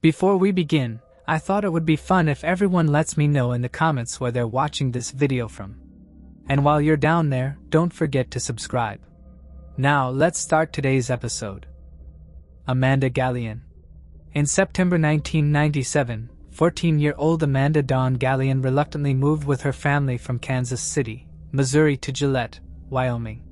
Before we begin, I thought it would be fun if everyone lets me know in the comments where they're watching this video from. And while you're down there, don't forget to subscribe. Now, let's start today's episode. Amanda Gallion. In September 1997, 14-year-old Amanda Dawn Gallion reluctantly moved with her family from Kansas City, Missouri to Gillette, Wyoming.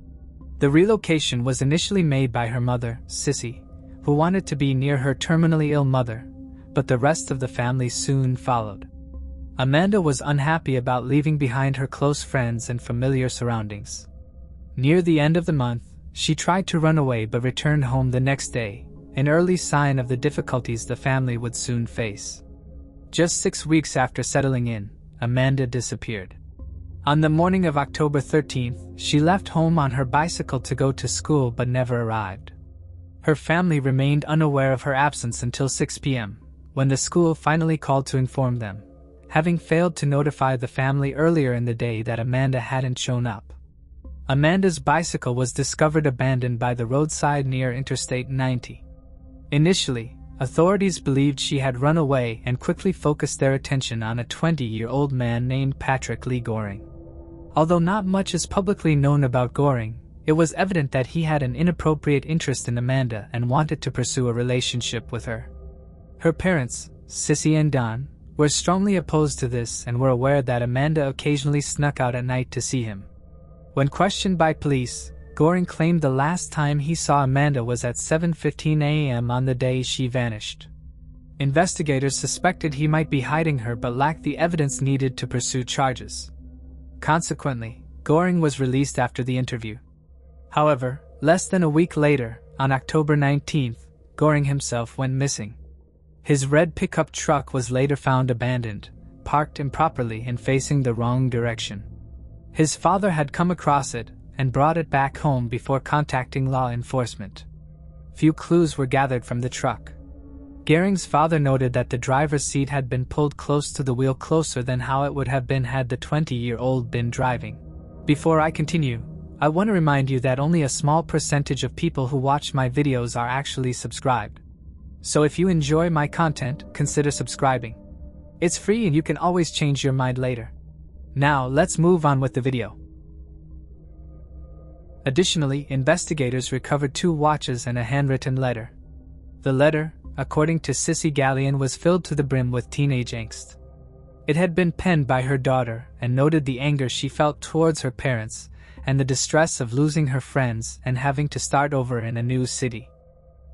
The relocation was initially made by her mother, Sissy, who wanted to be near her terminally ill mother, but the rest of the family soon followed. Amanda was unhappy about leaving behind her close friends and familiar surroundings. Near the end of the month, she tried to run away but returned home the next day, an early sign of the difficulties the family would soon face. Just 6 weeks after settling in, Amanda disappeared. On the morning of October 13th, she left home on her bicycle to go to school but never arrived. Her family remained unaware of her absence until 6 p.m., when the school finally called to inform them, having failed to notify the family earlier in the day that Amanda hadn't shown up. Amanda's bicycle was discovered abandoned by the roadside near Interstate 90. Initially, authorities believed she had run away and quickly focused their attention on a 20-year-old man named Patrick Lee Goring. Although not much is publicly known about Goring, it was evident that he had an inappropriate interest in Amanda and wanted to pursue a relationship with her. Her parents, Sissy and Don, were strongly opposed to this and were aware that Amanda occasionally snuck out at night to see him. When questioned by police, Goring claimed the last time he saw Amanda was at 7:15 a.m. on the day she vanished. Investigators suspected he might be hiding her but lacked the evidence needed to pursue charges. Consequently, Goring was released after the interview. However, less than a week later, on October 19th, Goring himself went missing. His red pickup truck was later found abandoned, parked improperly and facing the wrong direction. His father had come across it and brought it back home before contacting law enforcement. Few clues were gathered from the truck. Goring's father noted that the driver's seat had been pulled close to the wheel, closer than how it would have been had the 20-year-old been driving. Before I continue, I want to remind you that only a small percentage of people who watch my videos are actually subscribed. So if you enjoy my content, consider subscribing. It's free and you can always change your mind later. Now, let's move on with the video. Additionally, investigators recovered 2 watches and a handwritten letter. The letter, according to Sissy Gallion, was filled to the brim with teenage angst. It had been penned by her daughter and noted the anger she felt towards her parents and the distress of losing her friends and having to start over in a new city.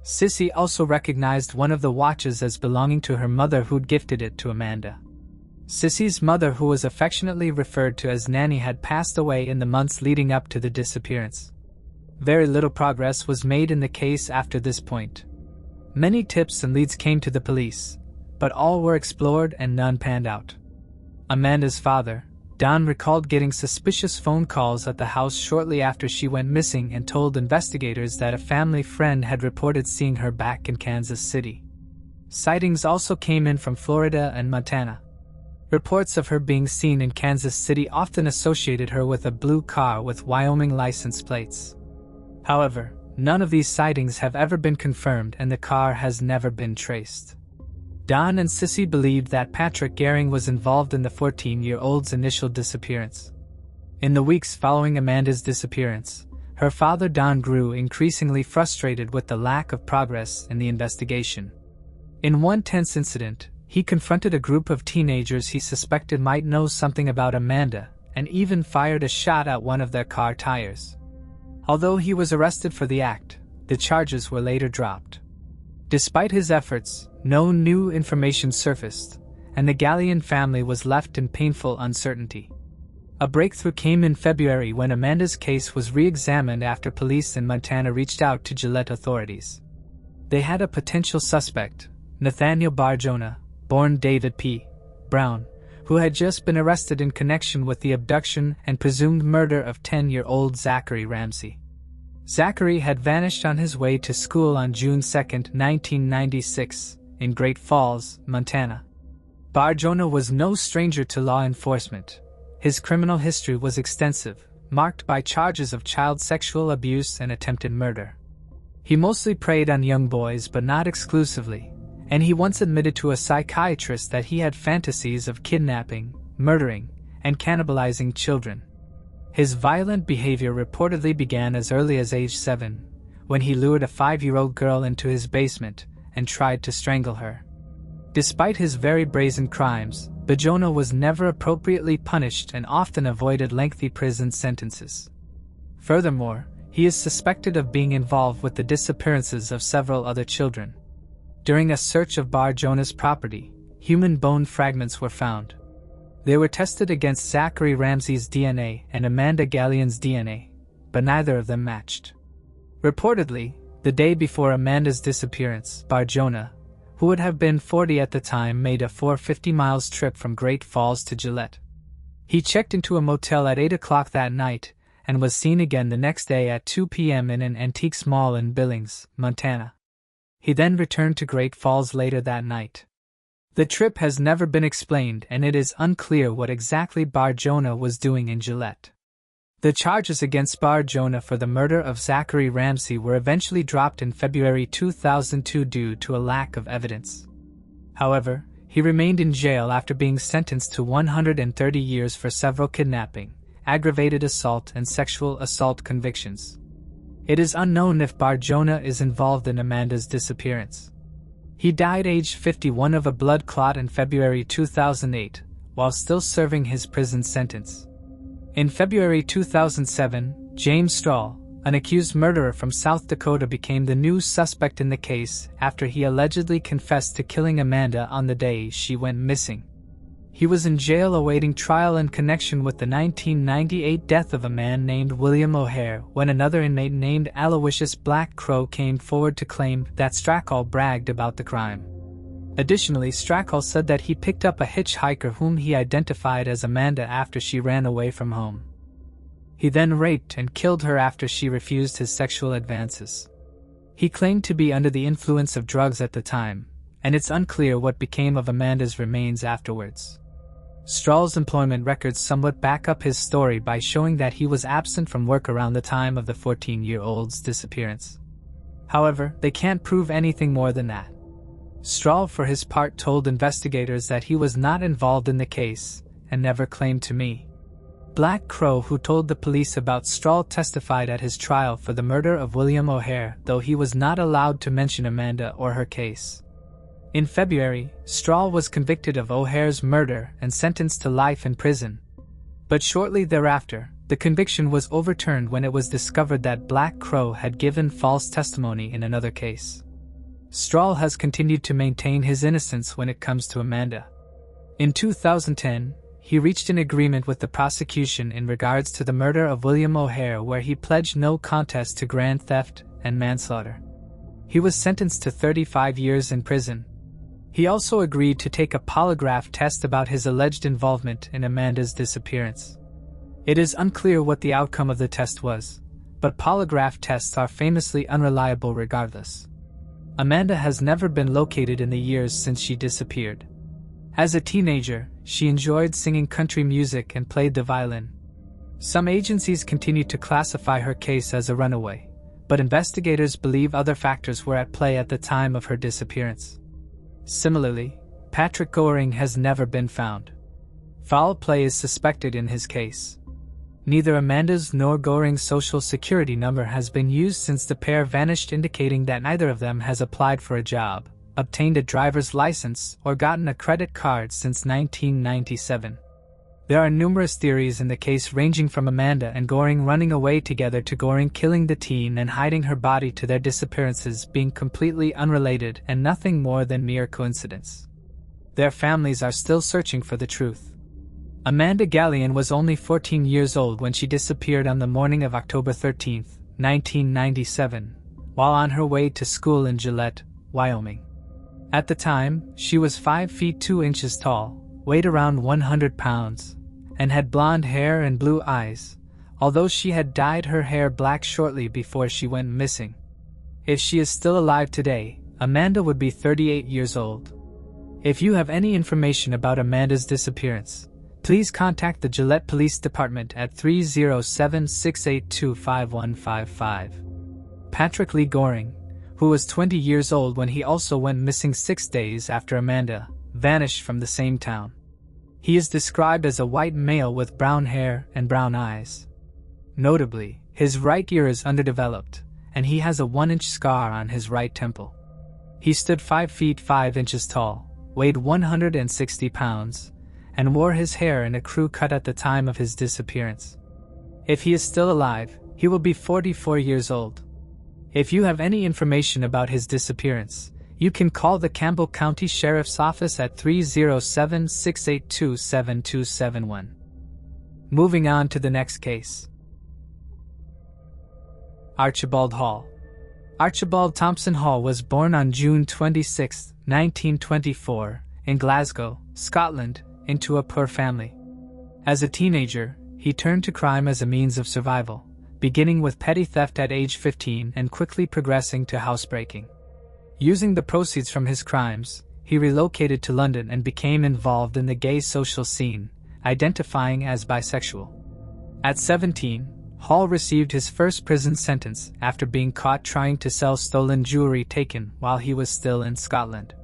Sissy also recognized one of the watches as belonging to her mother, who'd gifted it to Amanda. Sissy's mother, who was affectionately referred to as Nanny, had passed away in the months leading up to the disappearance. Very little progress was made in the case after this point. Many tips and leads came to the police, but all were explored and none panned out. Amanda's father, Don, recalled getting suspicious phone calls at the house shortly after she went missing and told investigators that a family friend had reported seeing her back in Kansas City. Sightings also came in from Florida and Montana. Reports of her being seen in Kansas City often associated her with a blue car with Wyoming license plates. However, none of these sightings have ever been confirmed and the car has never been traced. Don and Sissy believed that Patrick Goring was involved in the 14-year-old's initial disappearance. In the weeks following Amanda's disappearance, her father Don grew increasingly frustrated with the lack of progress in the investigation. In one tense incident, he confronted a group of teenagers he suspected might know something about Amanda and even fired a shot at one of their car tires. Although he was arrested for the act, the charges were later dropped. Despite his efforts, no new information surfaced, and the Gallion family was left in painful uncertainty. A breakthrough came in February when Amanda's case was re-examined after police in Montana reached out to Gillette authorities. They had a potential suspect, Nathaniel Barjona, born David P. Brown, who had just been arrested in connection with the abduction and presumed murder of 10-year-old Zachary Ramsey. Zachary had vanished on his way to school on June 2, 1996, in Great Falls, Montana. Barjona was no stranger to law enforcement. His criminal history was extensive, marked by charges of child sexual abuse and attempted murder. He mostly preyed on young boys but not exclusively, and he once admitted to a psychiatrist that he had fantasies of kidnapping, murdering, and cannibalizing children. His violent behavior reportedly began as early as age 7, when he lured a 5-year-old girl into his basement and tried to strangle her. Despite his very brazen crimes, Bajona was never appropriately punished and often avoided lengthy prison sentences. Furthermore, he is suspected of being involved with the disappearances of several other children. During a search of Bajona's property, human bone fragments were found. They were tested against Zachary Ramsey's DNA and Amanda Gallion's DNA, but neither of them matched. Reportedly, the day before Amanda's disappearance, Bajona, who would have been 40 at the time, made a 450 miles trip from Great Falls to Gillette. He checked into a motel at 8 o'clock that night and was seen again the next day at 2 p.m. in an antiques mall in Billings, Montana. He then returned to Great Falls later that night. The trip has never been explained, and it is unclear what exactly Bajona was doing in Gillette. The charges against Bajona for the murder of Zachary Ramsey were eventually dropped in February 2002 due to a lack of evidence. However, he remained in jail after being sentenced to 130 years for several kidnapping, aggravated assault, and sexual assault convictions. It is unknown if Bajona is involved in Amanda's disappearance. He died aged 51 of a blood clot in February 2008, while still serving his prison sentence. In February 2007, James Strahl, an accused murderer from South Dakota, became the new suspect in the case after he allegedly confessed to killing Amanda on the day she went missing. He was in jail awaiting trial in connection with the 1998 death of a man named William O'Hare when another inmate named Aloysius Black Crow came forward to claim that Strahl bragged about the crime. Additionally, Strahl said that he picked up a hitchhiker whom he identified as Amanda after she ran away from home. He then raped and killed her after she refused his sexual advances. He claimed to be under the influence of drugs at the time, and it's unclear what became of Amanda's remains afterwards. Strahl's employment records somewhat back up his story by showing that he was absent from work around the time of the 14-year-old's disappearance. However, they can't prove anything more than that. Strahl, for his part, told investigators that he was not involved in the case and never claimed to me. Black Crow, who told the police about Strahl, testified at his trial for the murder of William O'Hare, though he was not allowed to mention Amanda or her case. In February, Strahl was convicted of O'Hare's murder and sentenced to life in prison. But shortly thereafter, the conviction was overturned when it was discovered that Black Crow had given false testimony in another case. Strahl has continued to maintain his innocence when it comes to Amanda. In 2010, he reached an agreement with the prosecution in regards to the murder of William O'Hare, where he pledged no contest to grand theft and manslaughter. He was sentenced to 35 years in prison. He also agreed to take a polygraph test about his alleged involvement in Amanda's disappearance. It is unclear what the outcome of the test was, but polygraph tests are famously unreliable regardless. Amanda has never been located in the years since she disappeared. As a teenager, she enjoyed singing country music and played the violin. Some agencies continue to classify her case as a runaway, but investigators believe other factors were at play at the time of her disappearance. Similarly, Patrick Goring has never been found. Foul play is suspected in his case. Neither Amanda's nor Goring's social security number has been used since the pair vanished, indicating that neither of them has applied for a job, obtained a driver's license, or gotten a credit card since 1997. There are numerous theories in the case, ranging from Amanda and Goring running away together to Goring killing the teen and hiding her body to their disappearances being completely unrelated and nothing more than mere coincidence. Their families are still searching for the truth. Amanda Gallion was only 14 years old when she disappeared on the morning of October 13, 1997, while on her way to school in Gillette, Wyoming. At the time, she was 5 feet 2 inches tall, weighed around 100 pounds, and had blonde hair and blue eyes, although she had dyed her hair black shortly before she went missing. If she is still alive today, Amanda would be 38 years old. If you have any information about Amanda's disappearance, please contact the Gillette Police Department at 307-682-5155. Patrick Lee Goring, who who was 20 years old when he also went missing 6 days after Amanda vanished from the same town. He is described as a white male with brown hair and brown eyes. Notably, his right ear is underdeveloped, and he has a 1-inch scar on his right temple. He stood 5 feet 5 inches tall, weighed 160 pounds, and wore his hair in a crew cut at the time of his disappearance. If he is still alive, he will be 44 years old. If you have any information about his disappearance, you can call the Campbell County Sheriff's Office at 307-682-7271. Moving on to the next case. Archibald Hall. Archibald Thompson Hall was born on June 26, 1924, in Glasgow, Scotland, into a poor family. As a teenager, he turned to crime as a means of survival, beginning with petty theft at age 15 and quickly progressing to housebreaking. Using the proceeds from his crimes, he relocated to London and became involved in the gay social scene, identifying as bisexual. At 17, Hall received his first prison sentence after being caught trying to sell stolen jewelry taken while he was still in Scotland.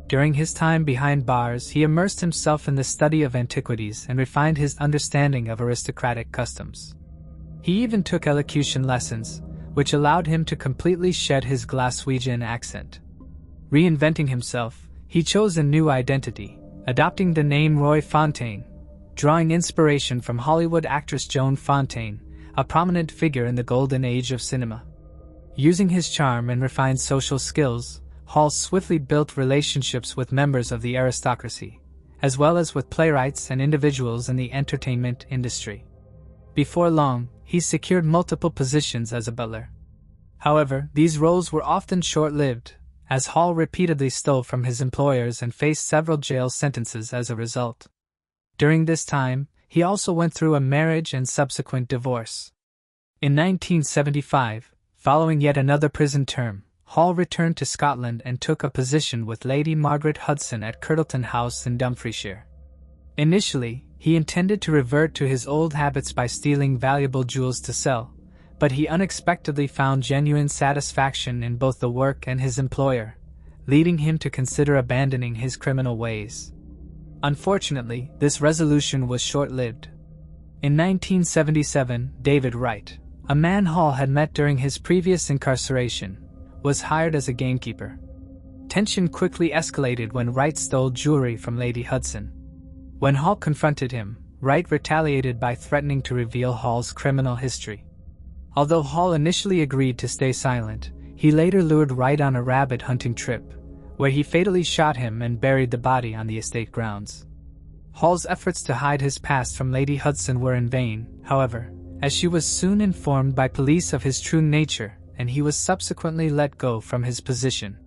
During his time behind bars, he immersed himself in the study of antiquities and refined his understanding of aristocratic customs. He even took elocution lessons, which allowed him to completely shed his Glaswegian accent. Reinventing himself, he chose a new identity, adopting the name Roy Fontaine, drawing inspiration from Hollywood actress Joan Fontaine, a prominent figure in the golden age of cinema. Using his charm and refined social skills, Hall swiftly built relationships with members of the aristocracy, as well as with playwrights and individuals in the entertainment industry. Before long, he secured multiple positions as a butler. However, these roles were often short-lived, as Hall repeatedly stole from his employers and faced several jail sentences as a result. During this time, he also went through a marriage and subsequent divorce. In 1975, following yet another prison term, Hall returned to Scotland and took a position with Lady Margaret Hudson at Curdleton House in Dumfriesshire. Initially, he intended to revert to his old habits by stealing valuable jewels to sell, but he unexpectedly found genuine satisfaction in both the work and his employer, leading him to consider abandoning his criminal ways. Unfortunately, this resolution was short-lived. In 1977, David Wright, a man Hall had met during his previous incarceration, was hired as a gamekeeper. Tension quickly escalated when Wright stole jewelry from Lady Hudson. When Hall confronted him, Wright retaliated by threatening to reveal Hall's criminal history. Although Hall initially agreed to stay silent, he later lured Wright on a rabbit hunting trip, where he fatally shot him and buried the body on the estate grounds. Hall's efforts to hide his past from Lady Hudson were in vain, however, as she was soon informed by police of his true nature, and he was subsequently let go from his position.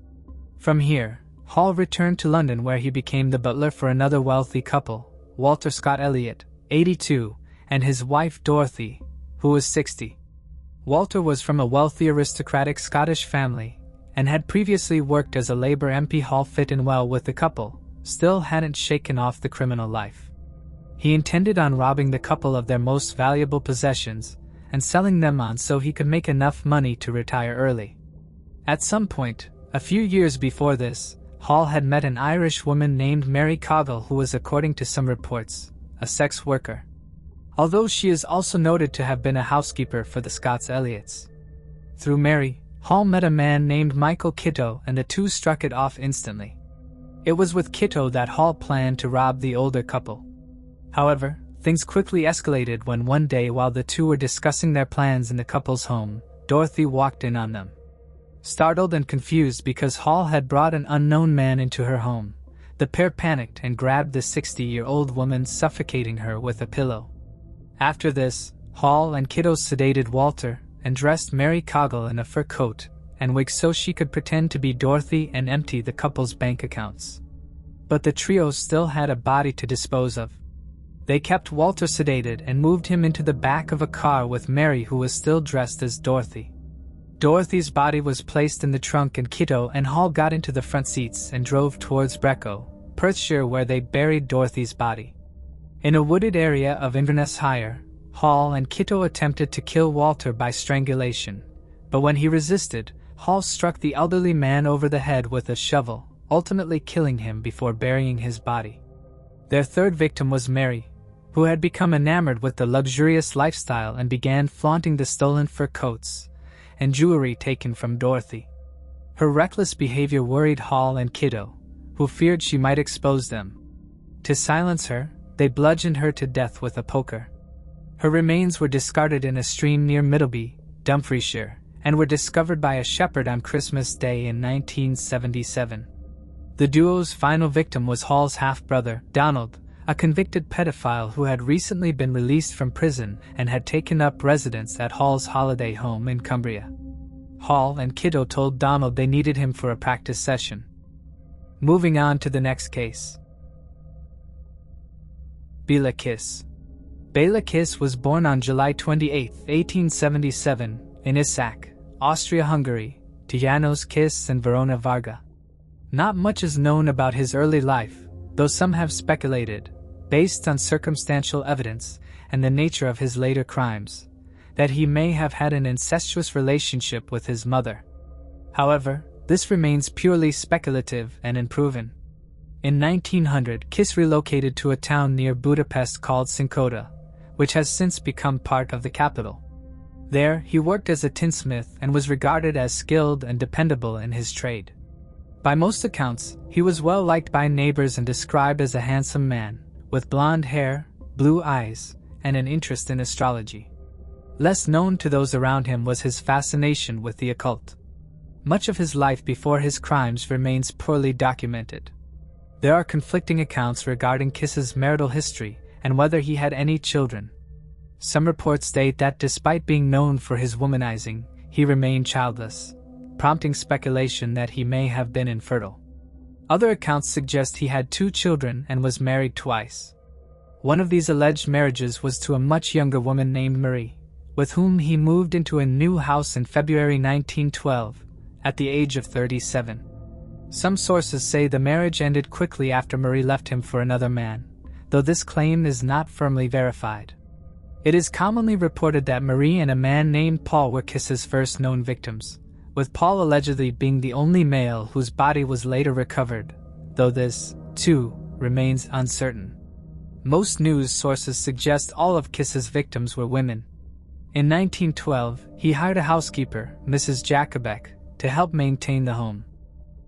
From here, Hall returned to London where he became the butler for another wealthy couple, Walter Scott Elliott, 82, and his wife Dorothy, who was 60. Walter was from a wealthy aristocratic Scottish family, and had previously worked as a Labour MP. Hall fit in well with the couple, still hadn't shaken off the criminal life. He intended on robbing the couple of their most valuable possessions and selling them on so he could make enough money to retire early. At some point, a few years before this, Hall had met an Irish woman named Mary Coggle who was, according to some reports, a sex worker. Although she is also noted to have been a housekeeper for the Scots Elliots. Through Mary, Hall met a man named Michael Kitto and the two struck it off instantly. It was with Kitto that Hall planned to rob the older couple. However, things quickly escalated when one day while the two were discussing their plans in the couple's home, Dorothy walked in on them. Startled and confused because Hall had brought an unknown man into her home, the pair panicked and grabbed the 60-year-old woman, suffocating her with a pillow. After this, Hall and Kitto sedated Walter and dressed Mary Coggle in a fur coat and wig so she could pretend to be Dorothy and empty the couple's bank accounts. But the trio still had a body to dispose of. They kept Walter sedated and moved him into the back of a car with Mary, who was still dressed as Dorothy. Dorothy's body was placed in the trunk and Kitto and Hall got into the front seats and drove towards Brecon, Perthshire, where they buried Dorothy's body. In a wooded area of Inverness Higher, Hall and Kitto attempted to kill Walter by strangulation, but when he resisted, Hall struck the elderly man over the head with a shovel, ultimately killing him before burying his body. Their third victim was Mary, who had become enamored with the luxurious lifestyle and began flaunting the stolen fur coats and jewelry taken from Dorothy. Her reckless behavior worried Hall and Kiddo, who feared she might expose them. To silence her, they bludgeoned her to death with a poker. Her remains were discarded in a stream near Middleby, Dumfriesshire, and were discovered by a shepherd on Christmas Day in 1977. The duo's final victim was Hall's half-brother, Donald, a convicted pedophile who had recently been released from prison and had taken up residence at Hall's holiday home in Cumbria. Hall and Kiddo told Donald they needed him for a practice session. Moving on to the next case. Bela Kiss. Bela Kiss was born on July 28, 1877, in Isak, Austria-Hungary, to Janos Kiss and Verona Varga. Not much is known about his early life, though some have speculated, based on circumstantial evidence and the nature of his later crimes, that he may have had an incestuous relationship with his mother. However, this remains purely speculative and unproven. In 1900, Kiss relocated to a town near Budapest called Cincoda, which has since become part of the capital. There, he worked as a tinsmith and was regarded as skilled and dependable in his trade. By most accounts, he was well liked by neighbors and described as a handsome man, with blonde hair, blue eyes, and an interest in astrology. Less known to those around him was his fascination with the occult. Much of his life before his crimes remains poorly documented. There are conflicting accounts regarding Kiss's marital history and whether he had any children. Some reports state that despite being known for his womanizing, he remained childless, prompting speculation that he may have been infertile. Other accounts suggest he had 2 children and was married twice. One of these alleged marriages was to a much younger woman named Marie, with whom he moved into a new house in February 1912, at the age of 37. Some sources say the marriage ended quickly after Marie left him for another man, though this claim is not firmly verified. It is commonly reported that Marie and a man named Paul were Kiss's first known victims, with Paul allegedly being the only male whose body was later recovered, though this, too, remains uncertain. Most news sources suggest all of Kiss's victims were women. In 1912, he hired a housekeeper, Mrs. Jacobek, to help maintain the home.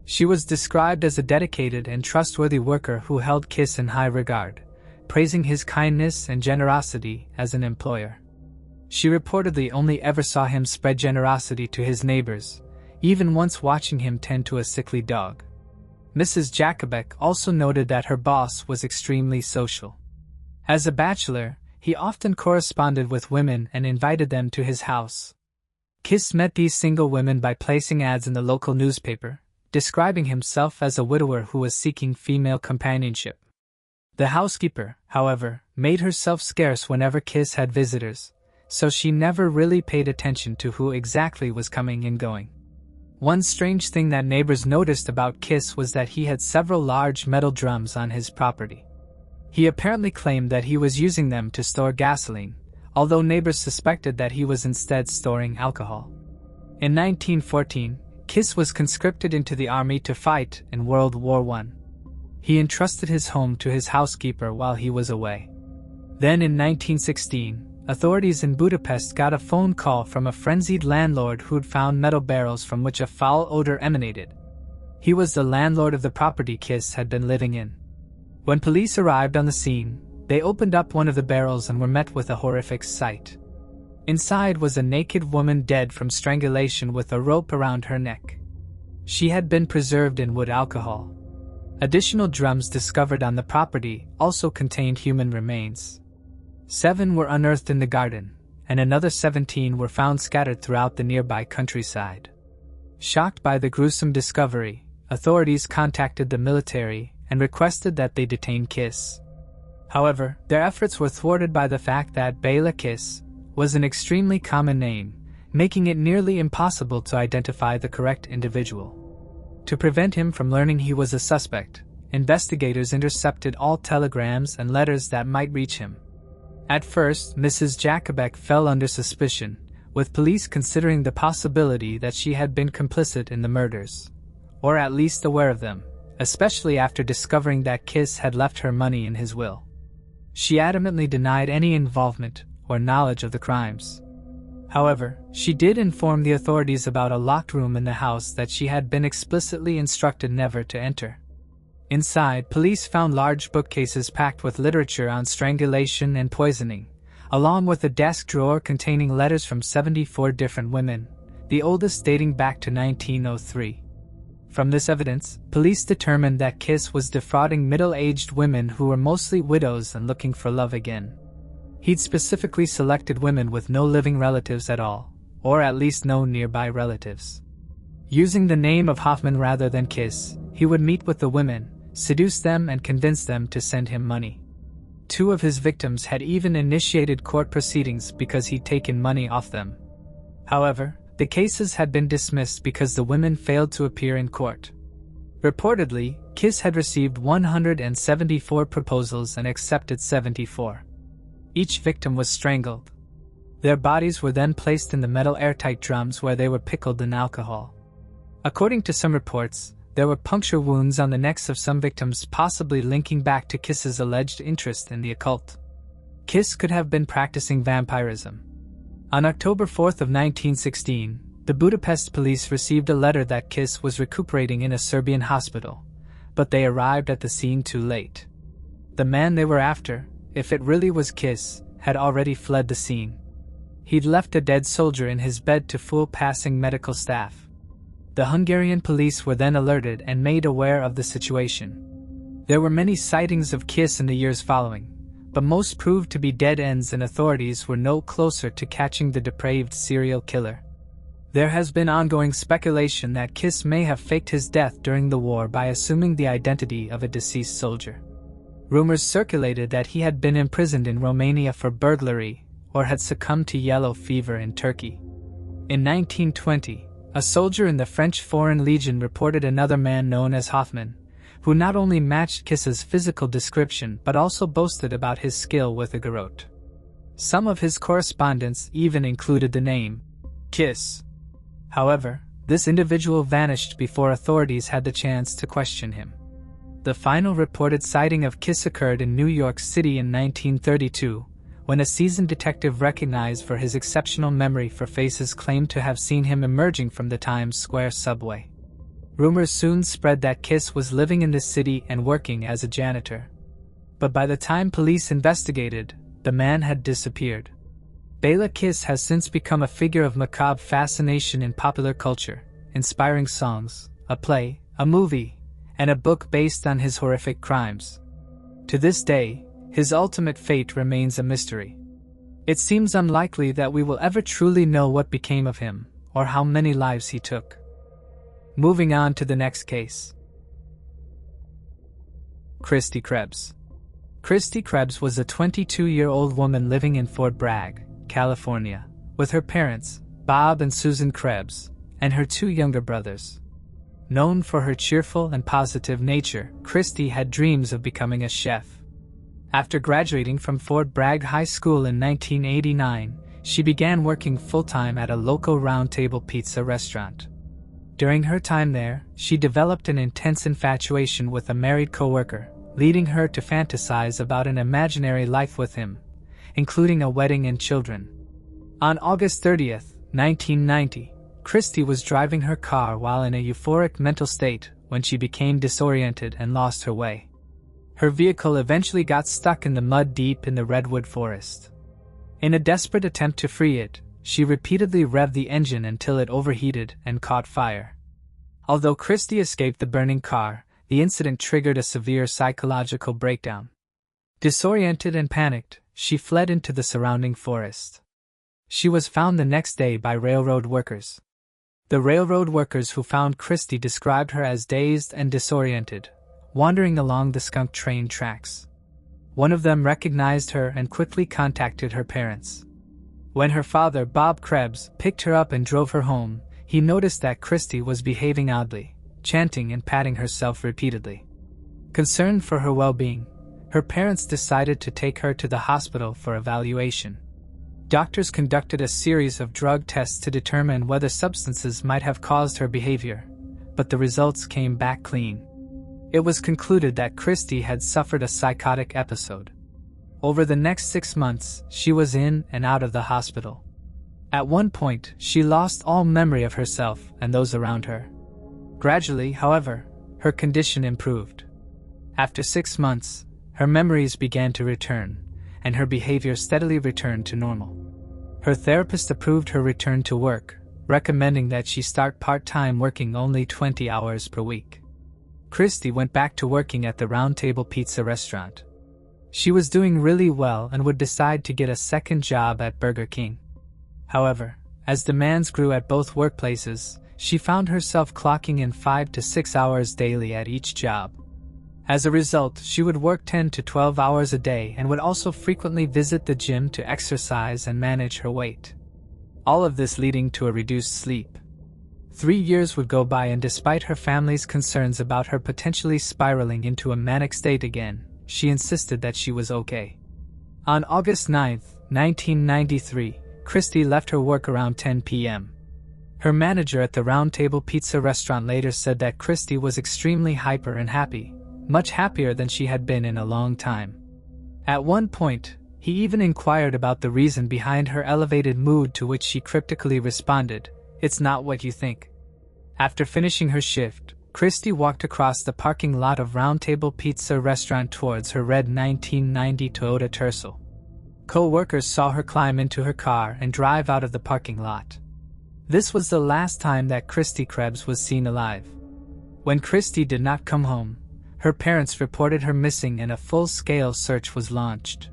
She was described as a dedicated and trustworthy worker who held Kiss in high regard, praising his kindness and generosity as an employer. She reportedly only ever saw him spread generosity to his neighbors, even once watching him tend to a sickly dog. Mrs. Jacobek also noted that her boss was extremely social. As a bachelor, he often corresponded with women and invited them to his house. Kiss met these single women by placing ads in the local newspaper, describing himself as a widower who was seeking female companionship. The housekeeper, however, made herself scarce whenever Kiss had visitors, so she never really paid attention to who exactly was coming and going. One strange thing that neighbors noticed about Kiss was that he had several large metal drums on his property. He apparently claimed that he was using them to store gasoline, although neighbors suspected that he was instead storing alcohol. In 1914, Kiss was conscripted into the army to fight in World War I. He entrusted his home to his housekeeper while he was away. Then in 1916, authorities in Budapest got a phone call from a frenzied landlord who'd found metal barrels from which a foul odor emanated. He was the landlord of the property Kiss had been living in. When police arrived on the scene, they opened up one of the barrels and were met with a horrific sight. Inside was a naked woman dead from strangulation with a rope around her neck. She had been preserved in wood alcohol. Additional drums discovered on the property also contained human remains. 7 were unearthed in the garden, and another 17 were found scattered throughout the nearby countryside. Shocked by the gruesome discovery, authorities contacted the military and requested that they detain Kiss. However, their efforts were thwarted by the fact that Bela Kiss was an extremely common name, making it nearly impossible to identify the correct individual. To prevent him from learning he was a suspect, investigators intercepted all telegrams and letters that might reach him. At first, Mrs. Jacobek fell under suspicion, with police considering the possibility that she had been complicit in the murders, or at least aware of them, especially after discovering that Kiss had left her money in his will. She adamantly denied any involvement or knowledge of the crimes. However, she did inform the authorities about a locked room in the house that she had been explicitly instructed never to enter. Inside, police found large bookcases packed with literature on strangulation and poisoning, along with a desk drawer containing letters from 74 different women, the oldest dating back to 1903. From this evidence, police determined that Kiss was defrauding middle-aged women who were mostly widows and looking for love again. He'd specifically selected women with no living relatives at all, or at least no nearby relatives. Using the name of Hoffman rather than Kiss, he would meet with the women, seduce them and convince them to send him money. 2 of his victims had even initiated court proceedings because he'd taken money off them. However, the cases had been dismissed because the women failed to appear in court. Reportedly, Kiss had received 174 proposals and accepted 74. Each victim was strangled. Their bodies were then placed in the metal airtight drums where they were pickled in alcohol. According to some reports, there were puncture wounds on the necks of some victims, possibly linking back to Kiss's alleged interest in the occult. Kiss could have been practicing vampirism. On October 4th of 1916, the Budapest police received a letter that Kiss was recuperating in a Serbian hospital, but they arrived at the scene too late. The man they were after, if it really was Kiss, had already fled the scene. He'd left a dead soldier in his bed to fool passing medical staff. The Hungarian police were then alerted and made aware of the situation. There were many sightings of Kiss in the years following, but most proved to be dead ends and authorities were no closer to catching the depraved serial killer. There has been ongoing speculation that Kiss may have faked his death during the war by assuming the identity of a deceased soldier. Rumors circulated that he had been imprisoned in Romania for burglary or had succumbed to yellow fever in Turkey. In 1920, a soldier in the French Foreign Legion reported another man known as Hoffman, who not only matched Kiss's physical description but also boasted about his skill with a garrote. Some of his correspondence even included the name Kiss. However, this individual vanished before authorities had the chance to question him. The final reported sighting of Kiss occurred in New York City in 1932, when a seasoned detective recognized for his exceptional memory for faces claimed to have seen him emerging from the Times Square subway. Rumors soon spread that Kiss was living in the city and working as a janitor. But by the time police investigated, the man had disappeared. Bela Kiss has since become a figure of macabre fascination in popular culture, inspiring songs, a play, a movie, and a book based on his horrific crimes. To this day, his ultimate fate remains a mystery. It seems unlikely that we will ever truly know what became of him, or how many lives he took. Moving on to the next case. Christy Krebs. Christy Krebs was a 22-year-old woman living in Fort Bragg, California, with her parents, Bob and Susan Krebs, and her 2 younger brothers. Known for her cheerful and positive nature, Christy had dreams of becoming a chef. After graduating from Fort Bragg High School in 1989, she began working full-time at a local round-table pizza restaurant. During her time there, she developed an intense infatuation with a married coworker, leading her to fantasize about an imaginary life with him, including a wedding and children. On August 30th, 1990, Christy was driving her car while in a euphoric mental state when she became disoriented and lost her way. Her vehicle eventually got stuck in the mud deep in the redwood forest. In a desperate attempt to free it, she repeatedly revved the engine until it overheated and caught fire. Although Christy escaped the burning car, the incident triggered a severe psychological breakdown. Disoriented and panicked, she fled into the surrounding forest. She was found the next day by railroad workers. The railroad workers who found Christy described her as dazed and disoriented, wandering along the skunk train tracks. One of them recognized her and quickly contacted her parents. When her father, Bob Krebs, picked her up and drove her home, he noticed that Christy was behaving oddly, chanting and patting herself repeatedly. Concerned for her well-being, her parents decided to take her to the hospital for evaluation. Doctors conducted a series of drug tests to determine whether substances might have caused her behavior, but the results came back clean. It was concluded that Christy had suffered a psychotic episode. Over the next 6 months, she was in and out of the hospital. At one point, she lost all memory of herself and those around her. Gradually, however, her condition improved. After 6 months, her memories began to return, and her behavior steadily returned to normal. Her therapist approved her return to work, recommending that she start part-time working only 20 hours per week. Christy went back to working at the Round Table Pizza restaurant. She was doing really well and would decide to get a second job at Burger King. However, as demands grew at both workplaces, she found herself clocking in 5 to 6 hours daily at each job. As a result, she would work 10 to 12 hours a day and would also frequently visit the gym to exercise and manage her weight. All of this leading to a reduced sleep. 3 years would go by, and despite her family's concerns about her potentially spiraling into a manic state again, she insisted that she was okay. On August 9, 1993, Christy left her work around 10 p.m. Her manager at the Round Table Pizza restaurant later said that Christy was extremely hyper and happy, much happier than she had been in a long time. At one point, he even inquired about the reason behind her elevated mood, to which she cryptically responded, "It's not what you think." After finishing her shift, Christy walked across the parking lot of Round Table Pizza restaurant towards her red 1990 Toyota Tercel. Co-workers saw her climb into her car and drive out of the parking lot. This was the last time that Christy Krebs was seen alive. When Christy did not come home, her parents reported her missing and a full-scale search was launched.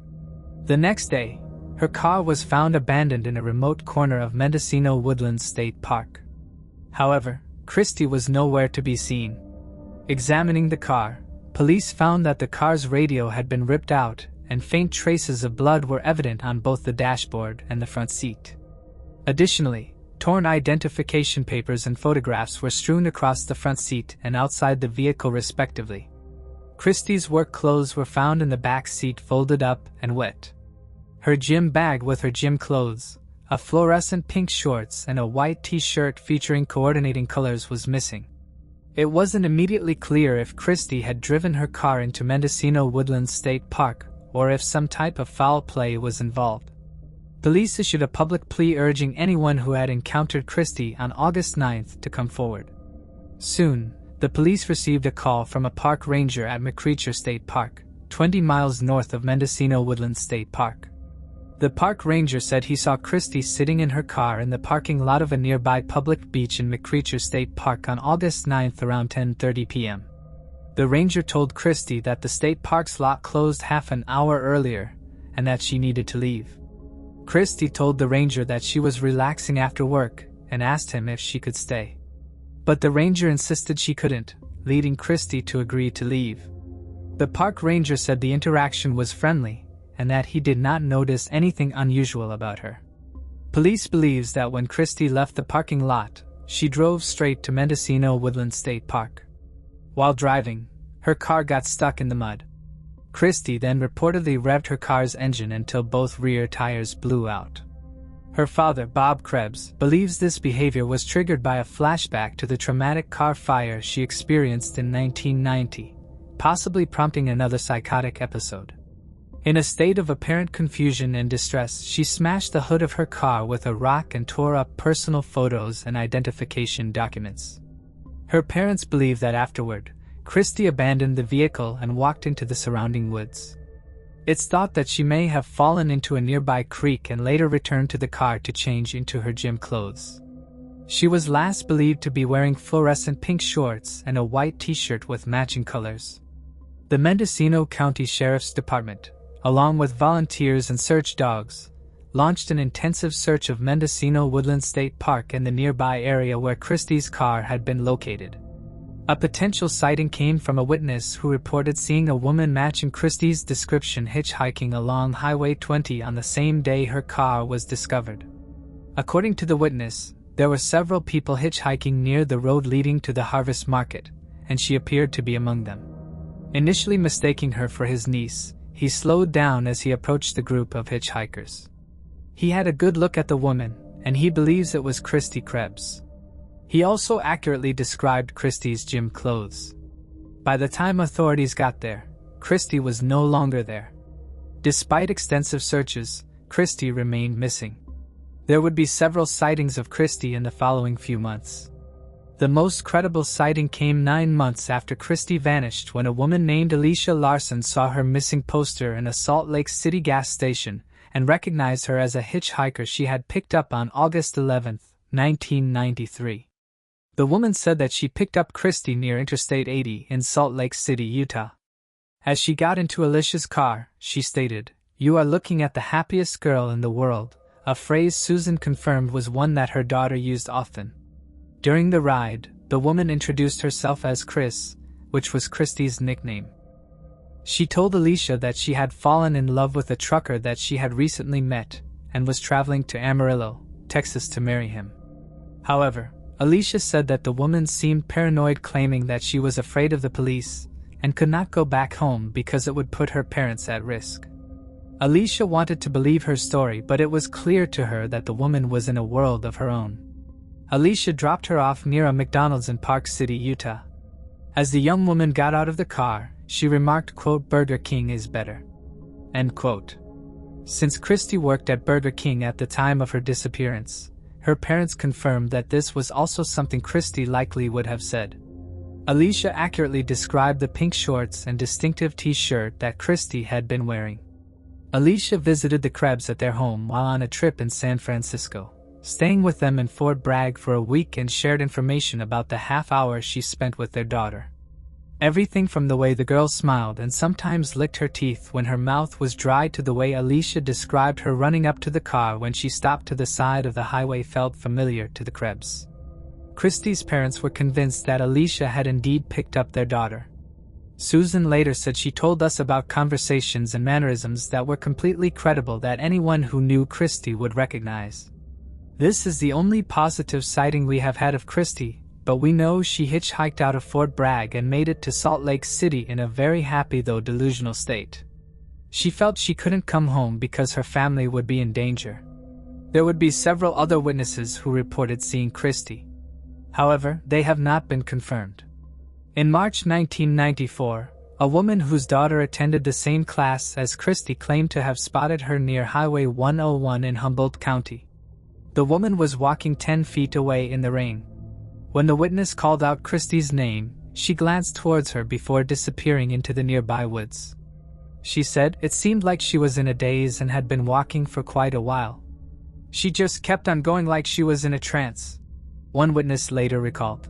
The next day, her car was found abandoned in a remote corner of Mendocino Woodlands State Park. However, Christy was nowhere to be seen. Examining the car, police found that the car's radio had been ripped out, and faint traces of blood were evident on both the dashboard and the front seat. Additionally, torn identification papers and photographs were strewn across the front seat and outside the vehicle respectively. Christy's work clothes were found in the back seat, folded up and wet. Her gym bag with her gym clothes, a fluorescent pink shorts and a white t-shirt featuring coordinating colors was missing. It wasn't immediately clear if Christy had driven her car into Mendocino Woodlands State Park or if some type of foul play was involved. Police issued a public plea urging anyone who had encountered Christy on August 9th to come forward. Soon, the police received a call from a park ranger at McCreature State Park, 20 miles north of Mendocino Woodlands State Park. The park ranger said he saw Christy sitting in her car in the parking lot of a nearby public beach in McCreature State Park on August 9th around 10:30 p.m. The ranger told Christy that the state park's lot closed half an hour earlier and that she needed to leave. Christy told the ranger that she was relaxing after work and asked him if she could stay. But the ranger insisted she couldn't, leading Christy to agree to leave. The park ranger said the interaction was friendly and that he did not notice anything unusual about her. Police believes that when Christy left the parking lot, she drove straight to Mendocino Woodlands State Park. While driving, her car got stuck in the mud. Christy then reportedly revved her car's engine until both rear tires blew out. Her father, Bob Krebs, believes this behavior was triggered by a flashback to the traumatic car fire she experienced in 1990, possibly prompting another psychotic episode. In a state of apparent confusion and distress, she smashed the hood of her car with a rock and tore up personal photos and identification documents. Her parents believe that afterward, Christy abandoned the vehicle and walked into the surrounding woods. It's thought that she may have fallen into a nearby creek and later returned to the car to change into her gym clothes. She was last believed to be wearing fluorescent pink shorts and a white t-shirt with matching colors. The Mendocino County Sheriff's Department, along with volunteers and search dogs, launched an intensive search of Mendocino Woodlands State Park and the nearby area where Christy's car had been located. A potential sighting came from a witness who reported seeing a woman matching Christy's description hitchhiking along Highway 20 on the same day her car was discovered. According to the witness, there were several people hitchhiking near the road leading to the harvest market, and she appeared to be among them. Initially mistaking her for his niece, he slowed down as he approached the group of hitchhikers. He had a good look at the woman, and he believes it was Christy Krebs. He also accurately described Christy's gym clothes. By the time authorities got there, Christy was no longer there. Despite extensive searches, Christy remained missing. There would be several sightings of Christy in the following few months. The most credible sighting came 9 months after Christy vanished, when a woman named Alicia Larson saw her missing poster in a Salt Lake City gas station and recognized her as a hitchhiker she had picked up on August 11, 1993. The woman said that she picked up Christy near Interstate 80 in Salt Lake City, Utah. As she got into Alicia's car, she stated, "You are looking at the happiest girl in the world," a phrase Susan confirmed was one that her daughter used often. During the ride, the woman introduced herself as Chris, which was Christy's nickname. She told Alicia that she had fallen in love with a trucker that she had recently met and was traveling to Amarillo, Texas to marry him. However, Alicia said that the woman seemed paranoid, claiming that she was afraid of the police and could not go back home because it would put her parents at risk. Alicia wanted to believe her story, but it was clear to her that the woman was in a world of her own. Alicia dropped her off near a McDonald's in Park City, Utah. As the young woman got out of the car, she remarked, quote, "Burger King is better," end quote. Since Christy worked at Burger King at the time of her disappearance, her parents confirmed that this was also something Christy likely would have said. Alicia accurately described the pink shorts and distinctive t-shirt that Christy had been wearing. Alicia visited the Krebs at their home while on a trip in San Francisco, staying with them in Fort Bragg for a week, and shared information about the half hour she spent with their daughter. Everything from the way the girl smiled and sometimes licked her teeth when her mouth was dry to the way Alicia described her running up to the car when she stopped to the side of the highway felt familiar to the Krebs. Christy's parents were convinced that Alicia had indeed picked up their daughter. Susan later said she told us about conversations and mannerisms that were completely credible that anyone who knew Christy would recognize. This is the only positive sighting we have had of Christy, but we know she hitchhiked out of Fort Bragg and made it to Salt Lake City in a very happy though delusional state. She felt she couldn't come home because her family would be in danger. There would be several other witnesses who reported seeing Christy. However, they have not been confirmed. In March 1994, a woman whose daughter attended the same class as Christy claimed to have spotted her near Highway 101 in Humboldt County. The woman was walking 10 feet away in the rain. When the witness called out Christy's name, she glanced towards her before disappearing into the nearby woods. She said it seemed like she was in a daze and had been walking for quite a while. She just kept on going like she was in a trance, one witness later recalled.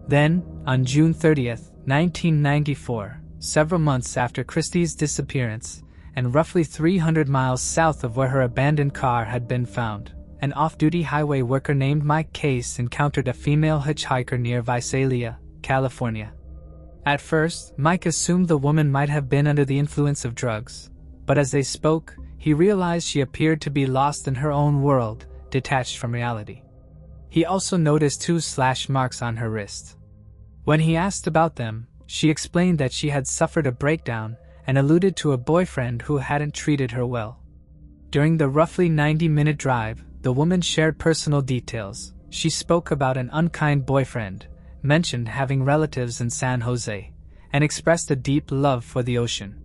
Then, on June 30, 1994, several months after Christy's disappearance, and roughly 300 miles south of where her abandoned car had been found, an off-duty highway worker named Mike Case encountered a female hitchhiker near Visalia, California. At first, Mike assumed the woman might have been under the influence of drugs, but as they spoke, he realized she appeared to be lost in her own world, detached from reality. He also noticed 2 slash marks on her wrist. When he asked about them, she explained that she had suffered a breakdown and alluded to a boyfriend who hadn't treated her well. During the roughly 90-minute drive, the woman shared personal details. She spoke about an unkind boyfriend, mentioned having relatives in San Jose, and expressed a deep love for the ocean.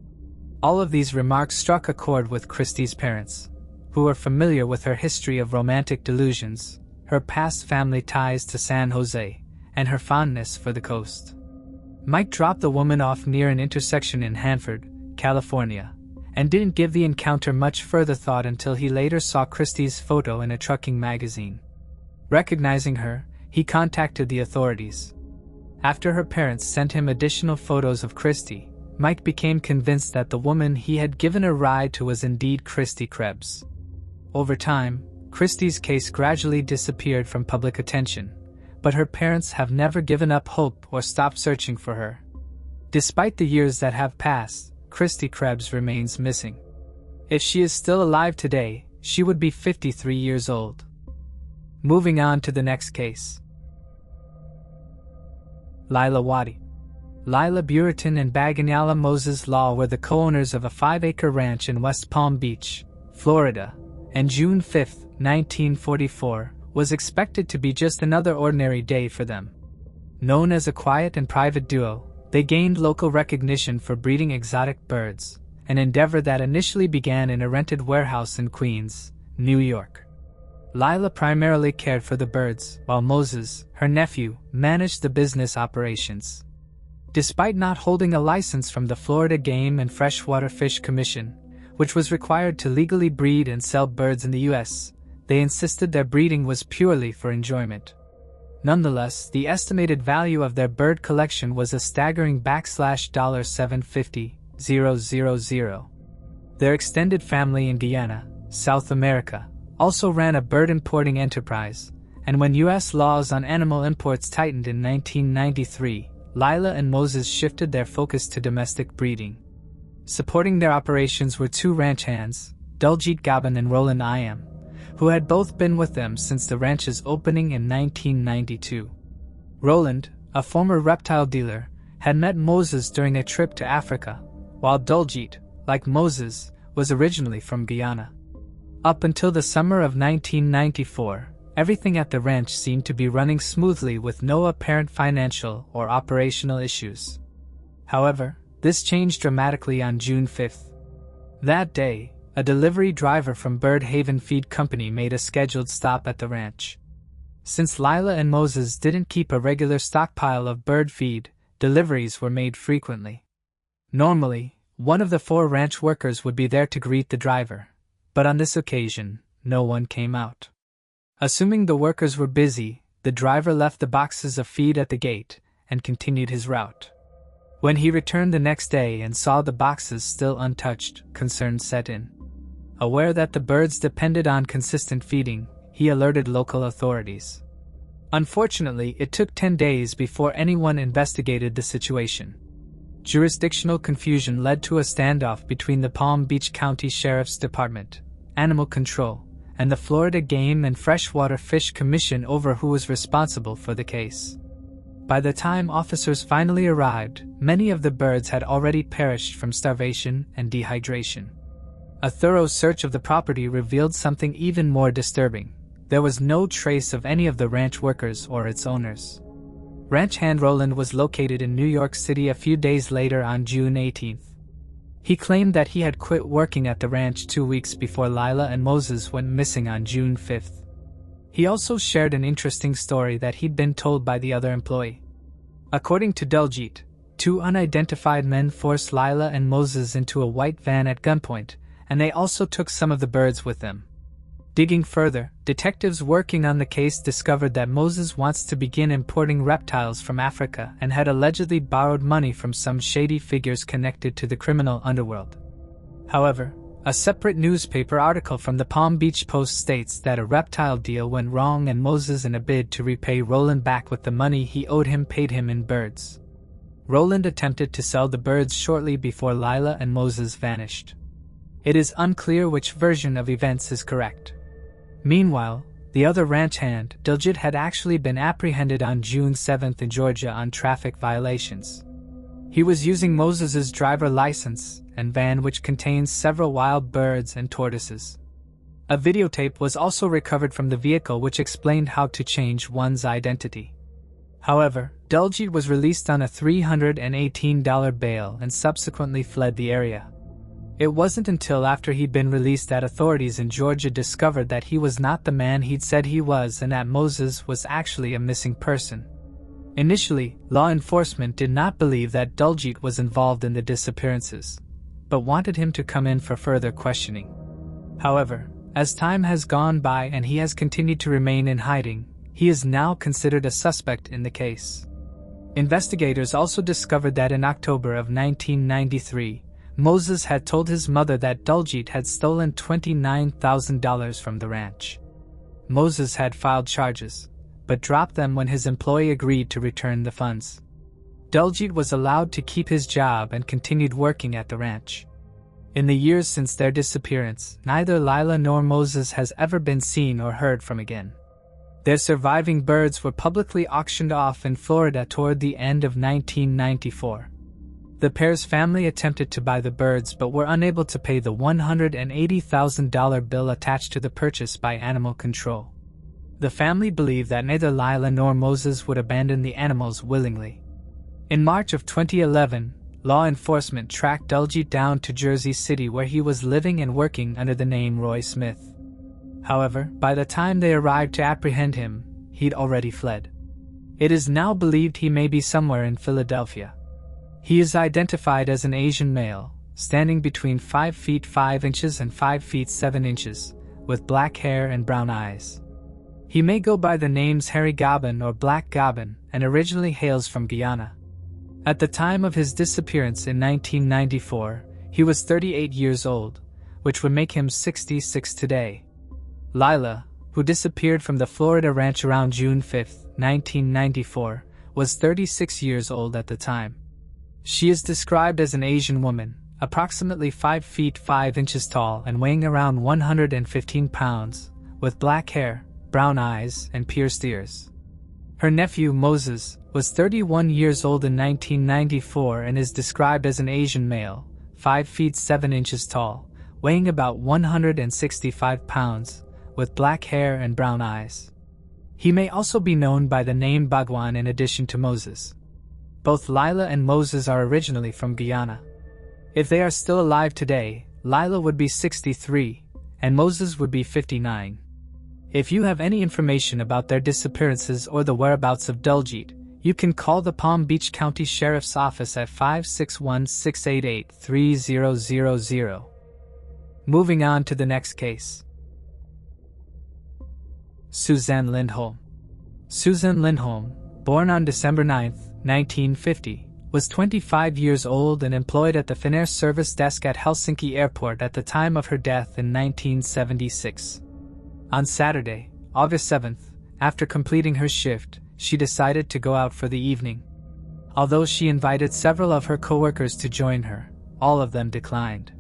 All of these remarks struck a chord with Christy's parents, who were familiar with her history of romantic delusions, her past family ties to San Jose, and her fondness for the coast. Mike dropped the woman off near an intersection in Hanford, California, and didn't give the encounter much further thought until he later saw Christy's photo in a trucking magazine. Recognizing her, he contacted the authorities. After her parents sent him additional photos of Christy, Mike became convinced that the woman he had given a ride to was indeed Christy Krebs. Over time, Christy's case gradually disappeared from public attention, but her parents have never given up hope or stopped searching for her. Despite the years that have passed, Christy Krebs remains missing. If she is still alive today, she would be 53 years old. Moving on to the next case. Lila Watie. Lila Buriton and Baganyala Moses Law were the co-owners of a 5-acre ranch in West Palm Beach, Florida, and June 5, 1944, was expected to be just another ordinary day for them. Known as a quiet and private duo, they gained local recognition for breeding exotic birds, an endeavor that initially began in a rented warehouse in Queens, New York. Lila primarily cared for the birds, while Moses, her nephew, managed the business operations. Despite not holding a license from the Florida Game and Freshwater Fish Commission, which was required to legally breed and sell birds in the U.S., they insisted their breeding was purely for enjoyment. Nonetheless, the estimated value of their bird collection was a staggering $750,000. Their extended family in Guyana, South America, also ran a bird importing enterprise, and when U.S. laws on animal imports tightened in 1993, Lila and Moses shifted their focus to domestic breeding. Supporting their operations were two ranch hands, Daljeet Gabon and Roland Iam, who had both been with them since the ranch's opening in 1992. Roland, a former reptile dealer, had met Moses during a trip to Africa, while Daljeet, like Moses, was originally from Guyana. Up until the summer of 1994, everything at the ranch seemed to be running smoothly with no apparent financial or operational issues. However, this changed dramatically on June 5th. That day, a delivery driver from Bird Haven Feed Company made a scheduled stop at the ranch. Since Lila and Moses didn't keep a regular stockpile of bird feed, deliveries were made frequently. Normally, one of the 4 ranch workers would be there to greet the driver, but on this occasion, no one came out. Assuming the workers were busy, the driver left the boxes of feed at the gate and continued his route. When he returned the next day and saw the boxes still untouched, concern set in. Aware that the birds depended on consistent feeding, he alerted local authorities. Unfortunately, it took 10 days before anyone investigated the situation. Jurisdictional confusion led to a standoff between the Palm Beach County Sheriff's Department, Animal Control, and the Florida Game and Freshwater Fish Commission over who was responsible for the case. By the time officers finally arrived, many of the birds had already perished from starvation and dehydration. A thorough search of the property revealed something even more disturbing. There was no trace of any of the ranch workers or its owners. Ranch hand Roland was located in New York City a few days later on June 18th. He claimed that he had quit working at the ranch 2 weeks before Lila and Moses went missing on June 5th. He also shared an interesting story that he'd been told by the other employee. According to Daljeet, 2 unidentified men forced Lila and Moses into a white van at gunpoint, and they also took some of the birds with them. Digging further, detectives working on the case discovered that Moses wants to begin importing reptiles from Africa and had allegedly borrowed money from some shady figures connected to the criminal underworld. However, a separate newspaper article from the Palm Beach Post states that a reptile deal went wrong and Moses, in a bid to repay Roland back with the money he owed him, paid him in birds. Roland attempted to sell the birds shortly before Lila and Moses vanished. It is unclear which version of events is correct. Meanwhile, the other ranch hand, Daljeet, had actually been apprehended on June 7th in Georgia on traffic violations. He was using Moses's driver license and van, which contains several wild birds and tortoises. A videotape was also recovered from the vehicle which explained how to change one's identity. However, Daljeet was released on a $318 bail and subsequently fled the area. It wasn't until after he'd been released that authorities in Georgia discovered that he was not the man he'd said he was and that Moses was actually a missing person. Initially, law enforcement did not believe that Daljeet was involved in the disappearances, but wanted him to come in for further questioning. However, as time has gone by and he has continued to remain in hiding, he is now considered a suspect in the case. Investigators also discovered that in October of 1993, Moses had told his mother that Daljeet had stolen $29,000 from the ranch. Moses had filed charges, but dropped them when his employee agreed to return the funds. Daljeet was allowed to keep his job and continued working at the ranch. In the years since their disappearance, neither Lila nor Moses has ever been seen or heard from again. Their surviving birds were publicly auctioned off in Florida toward the end of 1994. The pair's family attempted to buy the birds but were unable to pay the $180,000 bill attached to the purchase by animal control. The family believed that neither Lila nor Moses would abandon the animals willingly. In March of 2011, law enforcement tracked Daljeet down to Jersey City where he was living and working under the name Roy Smith. However, by the time they arrived to apprehend him, he'd already fled. It is now believed he may be somewhere in Philadelphia. He is identified as an Asian male, standing between 5 feet 5 inches and 5 feet 7 inches, with black hair and brown eyes. He may go by the names Harry Gaben or Black Gaben and originally hails from Guyana. At the time of his disappearance in 1994, he was 38 years old, which would make him 66 today. Lila, who disappeared from the Florida ranch around June 5, 1994, was 36 years old at the time. She is described as an Asian woman, approximately 5 feet 5 inches tall and weighing around 115 pounds, with black hair, brown eyes, and pierced ears. Her nephew, Moses, was 31 years old in 1994 and is described as an Asian male, 5 feet 7 inches tall, weighing about 165 pounds, with black hair and brown eyes. He may also be known by the name Bhagwan in addition to Moses. Both Lila and Moses are originally from Guyana. If they are still alive today, Lila would be 63, and Moses would be 59. If you have any information about their disappearances or the whereabouts of Daljeet, you can call the Palm Beach County Sheriff's Office at 561-688-3000. Moving on to the next case. Suzanne Lindholm. Suzanne Lindholm, born on December 9, 1950, was 25 years old and employed at the Finnair service desk at Helsinki Airport at the time of her death in 1976. On Saturday, August 7th, after completing her shift, she decided to go out for the evening. Although she invited several of her coworkers to join her, all of them declined.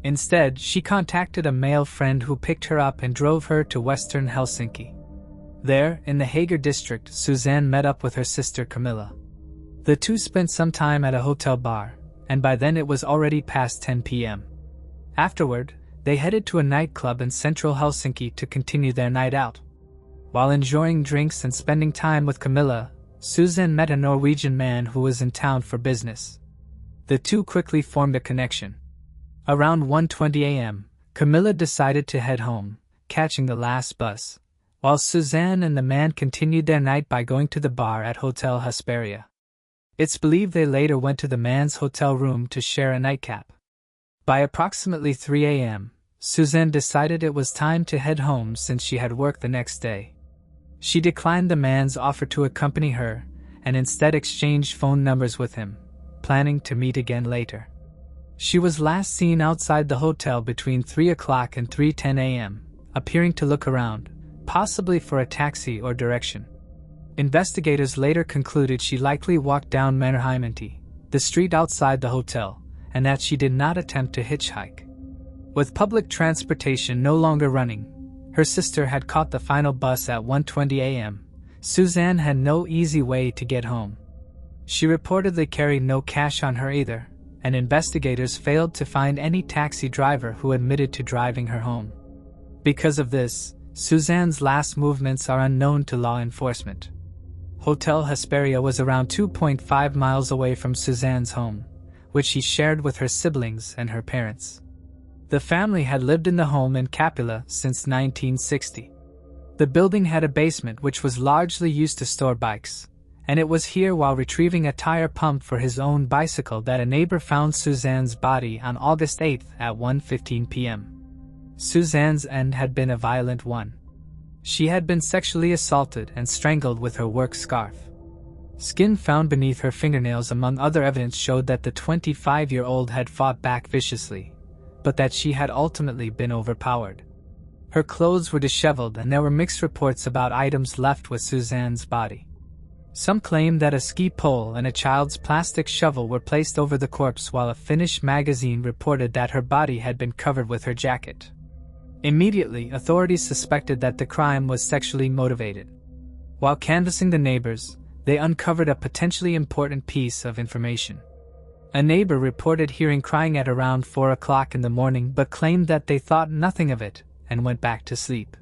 Instead, she contacted a male friend who picked her up and drove her to western Helsinki. There, in the Hager district, Suzanne met up with her sister Camilla. The two spent some time at a hotel bar, and by then it was already past 10 p.m. Afterward, they headed to a nightclub in central Helsinki to continue their night out. While enjoying drinks and spending time with Camilla, Suzanne met a Norwegian man who was in town for business. The two quickly formed a connection. Around 1:20 a.m., Camilla decided to head home, catching the last bus, while Suzanne and the man continued their night by going to the bar at Hotel Hesperia. It's believed they later went to the man's hotel room to share a nightcap. By approximately 3 a.m., Suzanne decided it was time to head home since she had work the next day. She declined the man's offer to accompany her and instead exchanged phone numbers with him, planning to meet again later. She was last seen outside the hotel between 3 o'clock and 3:10 a.m., appearing to look around, possibly for a taxi or direction. Investigators later concluded she likely walked down Mannerheimente, the street outside the hotel, and that she did not attempt to hitchhike. With public transportation no longer running, her sister had caught the final bus at 1:20 a.m. Suzanne had no easy way to get home. She reportedly carried no cash on her either, and investigators failed to find any taxi driver who admitted to driving her home. Because of this, Suzanne's last movements are unknown to law enforcement. Hotel Hesperia was around 2.5 miles away from Suzanne's home, which she shared with her siblings and her parents. The family had lived in the home in Capula since 1960. The building had a basement which was largely used to store bikes, and it was here while retrieving a tire pump for his own bicycle that a neighbor found Suzanne's body on August 8th at 1:15 p.m. Suzanne's end had been a violent one. She had been sexually assaulted and strangled with her work scarf. Skin found beneath her fingernails among other evidence showed that the 25-year-old had fought back viciously, but that she had ultimately been overpowered. Her clothes were disheveled and there were mixed reports about items left with Suzanne's body. Some claimed that a ski pole and a child's plastic shovel were placed over the corpse, while a Finnish magazine reported that her body had been covered with her jacket. Immediately, authorities suspected that the crime was sexually motivated. While canvassing the neighbors, they uncovered a potentially important piece of information. A neighbor reported hearing crying at around 4 o'clock in the morning but claimed that they thought nothing of it and went back to sleep.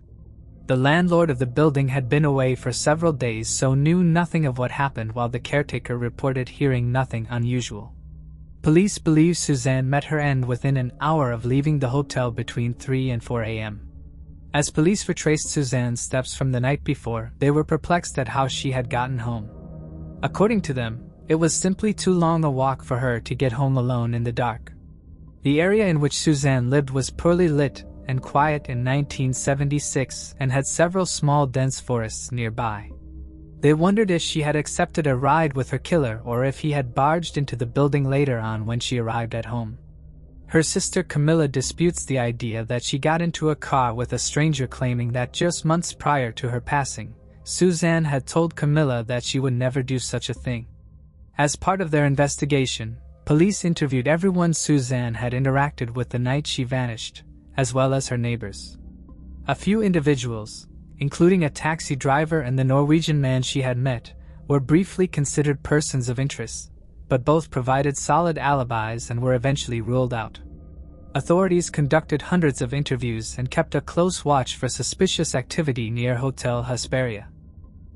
The landlord of the building had been away for several days, so knew nothing of what happened, while the caretaker reported hearing nothing unusual. Police believe Suzanne met her end within an hour of leaving the hotel between 3 and 4 a.m. As police retraced Suzanne's steps from the night before, they were perplexed at how she had gotten home. According to them, it was simply too long a walk for her to get home alone in the dark. The area in which Suzanne lived was poorly lit and quiet in 1976 and had several small dense forests nearby. They wondered if she had accepted a ride with her killer or if he had barged into the building later on when she arrived at home. Her sister Camilla disputes the idea that she got into a car with a stranger, claiming that just months prior to her passing, Suzanne had told Camilla that she would never do such a thing. As part of their investigation, police interviewed everyone Suzanne had interacted with the night she vanished, as well as her neighbors. A few individuals, including a taxi driver and the Norwegian man she had met, were briefly considered persons of interest, but both provided solid alibis and were eventually ruled out. Authorities conducted hundreds of interviews and kept a close watch for suspicious activity near Hotel Hesperia.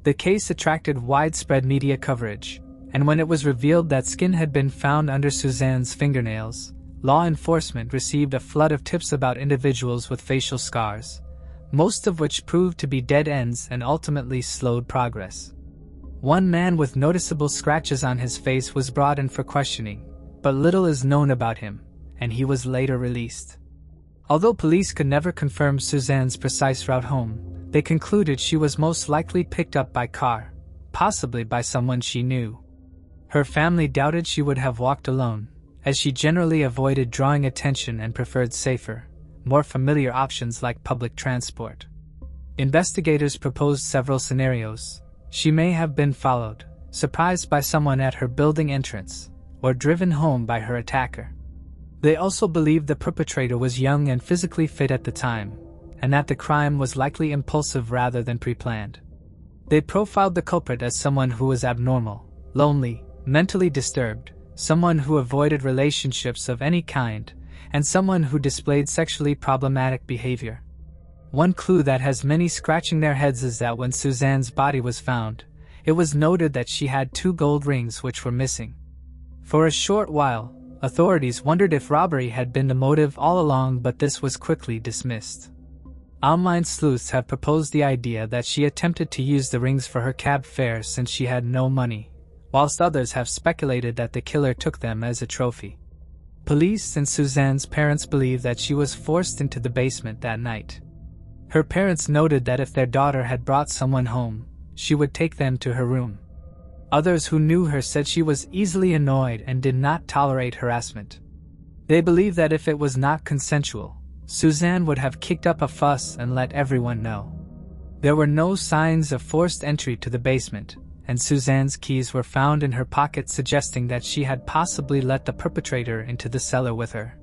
The case attracted widespread media coverage, and when it was revealed that skin had been found under Suzanne's fingernails, law enforcement received a flood of tips about individuals with facial scars, most of which proved to be dead ends and ultimately slowed progress. One man with noticeable scratches on his face was brought in for questioning, but little is known about him, and he was later released. Although police could never confirm Suzanne's precise route home, they concluded she was most likely picked up by car, possibly by someone she knew. Her family doubted she would have walked alone, as she generally avoided drawing attention and preferred safer, more familiar options like public transport. Investigators proposed several scenarios. She may have been followed, surprised by someone at her building entrance, or driven home by her attacker. They also believed the perpetrator was young and physically fit at the time, and that the crime was likely impulsive rather than pre-planned. They profiled the culprit as someone who was abnormal, lonely, mentally disturbed, someone who avoided relationships of any kind, and someone who displayed sexually problematic behavior. One clue that has many scratching their heads is that when Suzanne's body was found, it was noted that she had 2 gold rings which were missing. For a short while, authorities wondered if robbery had been the motive all along, but this was quickly dismissed. Online sleuths have proposed the idea that she attempted to use the rings for her cab fare since she had no money, whilst others have speculated that the killer took them as a trophy. Police and Suzanne's parents believe that she was forced into the basement that night. Her parents noted that if their daughter had brought someone home, she would take them to her room. Others who knew her said she was easily annoyed and did not tolerate harassment. They believe that if it was not consensual, Suzanne would have kicked up a fuss and let everyone know. There were no signs of forced entry to the basement, and Suzanne's keys were found in her pocket, suggesting that she had possibly let the perpetrator into the cellar with her.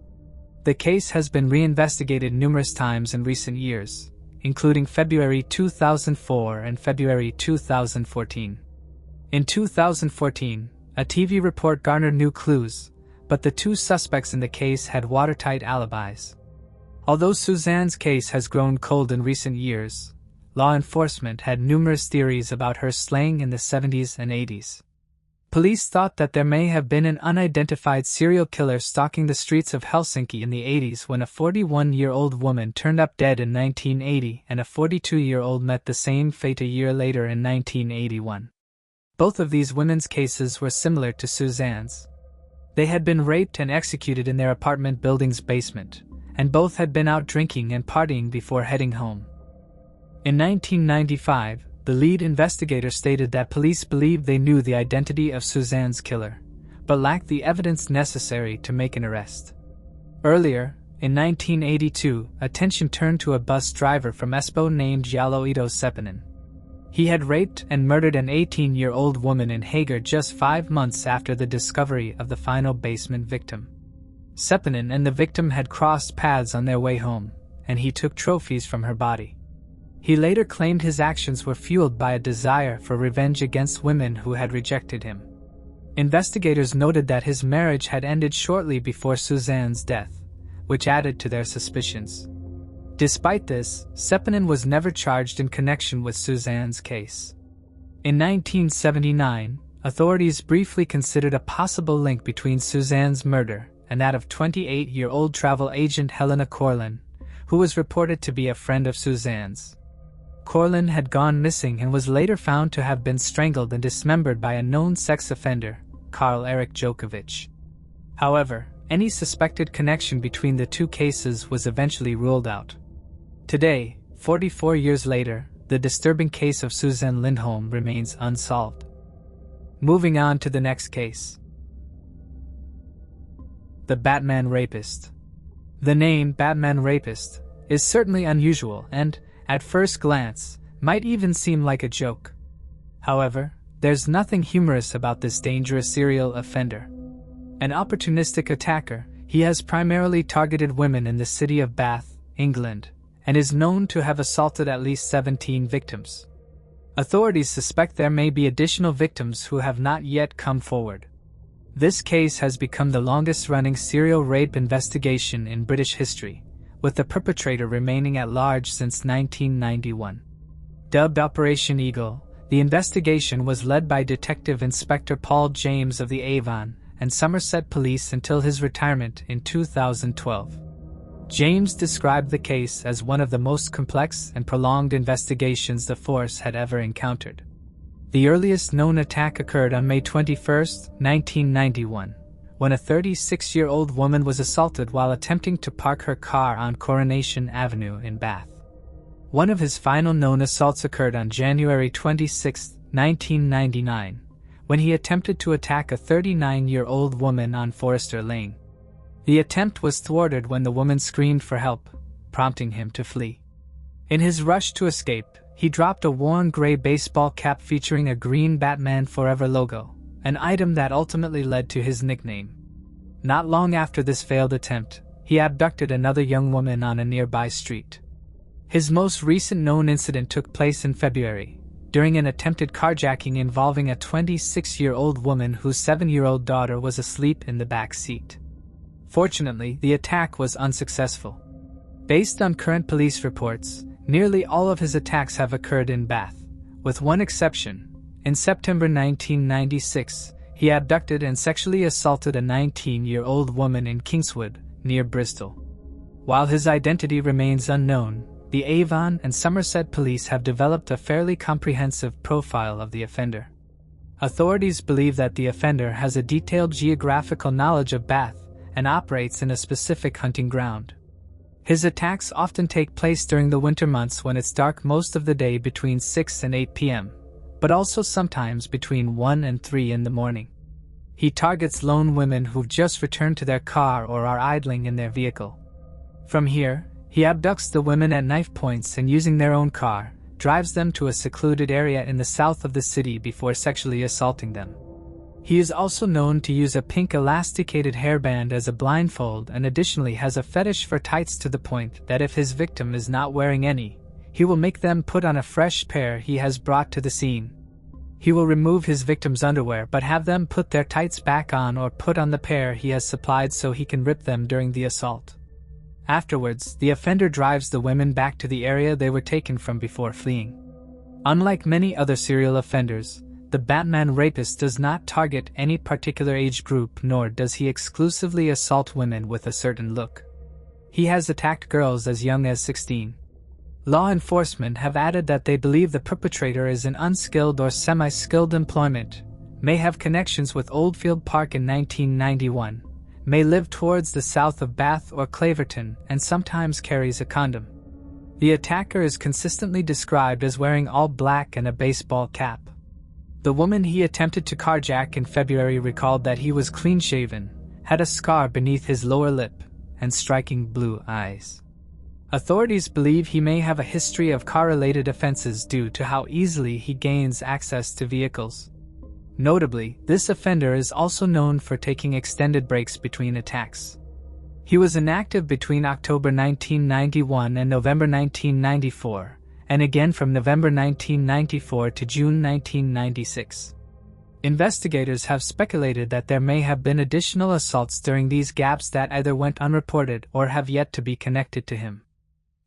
The case has been reinvestigated numerous times in recent years, including February 2004 and February 2014. In 2014, a TV report garnered new clues, but the 2 suspects in the case had watertight alibis. Although Suzanne's case has grown cold in recent years, law enforcement had numerous theories about her slaying in the 70s and 80s. Police thought that there may have been an unidentified serial killer stalking the streets of Helsinki in the 80s when a 41-year-old woman turned up dead in 1980 and a 42-year-old met the same fate a year later in 1981. Both of these women's cases were similar to Suzanne's. They had been raped and executed in their apartment building's basement, and both had been out drinking and partying before heading home. In 1995, the lead investigator stated that police believed they knew the identity of Suzanne's killer, but lacked the evidence necessary to make an arrest. Earlier, in 1982, attention turned to a bus driver from Espoo named Jalo-Ito Seppänen. He had raped and murdered an 18-year-old woman in Hager just 5 months after the discovery of the final basement victim. Seppänen and the victim had crossed paths on their way home, and he took trophies from her body. He later claimed his actions were fueled by a desire for revenge against women who had rejected him. Investigators noted that his marriage had ended shortly before Suzanne's death, which added to their suspicions. Despite this, Seppänen was never charged in connection with Suzanne's case. In 1979, authorities briefly considered a possible link between Suzanne's murder and that of 28-year-old travel agent Helena Corlin, who was reported to be a friend of Suzanne's. Corlin had gone missing and was later found to have been strangled and dismembered by a known sex offender, Karl Erik Djokovic. However, any suspected connection between the two cases was eventually ruled out. Today, 44 years later, the disturbing case of Suzanne Lindholm remains unsolved. Moving on to the next case. The Batman Rapist. The name Batman Rapist is certainly unusual and, at first glance, might even seem like a joke. However, there's nothing humorous about this dangerous serial offender. An opportunistic attacker, he has primarily targeted women in the city of Bath, England, and is known to have assaulted at least 17 victims. Authorities suspect there may be additional victims who have not yet come forward. This case has become the longest-running serial rape investigation in British history, with the perpetrator remaining at large since 1991. Dubbed Operation Eagle, the investigation was led by Detective Inspector Paul James of the Avon and Somerset Police until his retirement in 2012. James described the case as one of the most complex and prolonged investigations the force had ever encountered. The earliest known attack occurred on May 21, 1991, when a 36-year-old woman was assaulted while attempting to park her car on Coronation Avenue in Bath. One of his final known assaults occurred on January 26, 1999, when he attempted to attack a 39-year-old woman on Forester Lane. The attempt was thwarted when the woman screamed for help, prompting him to flee. In his rush to escape, he dropped a worn gray baseball cap featuring a green Batman Forever logo, an item that ultimately led to his nickname. Not long after this failed attempt, he abducted another young woman on a nearby street. His most recent known incident took place in February, during an attempted carjacking involving a 26-year-old woman whose 7-year-old daughter was asleep in the back seat. Fortunately, the attack was unsuccessful. Based on current police reports, nearly all of his attacks have occurred in Bath, with one exception. In September 1996, he abducted and sexually assaulted a 19-year-old woman in Kingswood, near Bristol. While his identity remains unknown, the Avon and Somerset Police have developed a fairly comprehensive profile of the offender. Authorities believe that the offender has a detailed geographical knowledge of Bath and operates in a specific hunting ground. His attacks often take place during the winter months when it's dark most of the day between 6 and 8 p.m., but also sometimes between 1 and 3 in the morning. He targets lone women who've just returned to their car or are idling in their vehicle. From here, he abducts the women at knife points and, using their own car, drives them to a secluded area in the south of the city before sexually assaulting them. He is also known to use a pink elasticated hairband as a blindfold and additionally has a fetish for tights to the point that if his victim is not wearing any, he will make them put on a fresh pair he has brought to the scene. He will remove his victim's underwear but have them put their tights back on or put on the pair he has supplied so he can rip them during the assault. Afterwards, the offender drives the women back to the area they were taken from before fleeing. Unlike many other serial offenders, the Batman Rapist does not target any particular age group, nor does he exclusively assault women with a certain look. He has attacked girls as young as 16. Law enforcement have added that they believe the perpetrator is in unskilled or semi-skilled employment, may have connections with Oldfield Park in 1991, may live towards the south of Bath or Claverton, and sometimes carries a condom. The attacker is consistently described as wearing all black and a baseball cap. The woman he attempted to carjack in February recalled that he was clean-shaven, had a scar beneath his lower lip, and striking blue eyes. Authorities believe he may have a history of car-related offenses due to how easily he gains access to vehicles. Notably, this offender is also known for taking extended breaks between attacks. He was inactive between October 1991 and November 1994, and again from November 1994 to June 1996. Investigators have speculated that there may have been additional assaults during these gaps that either went unreported or have yet to be connected to him.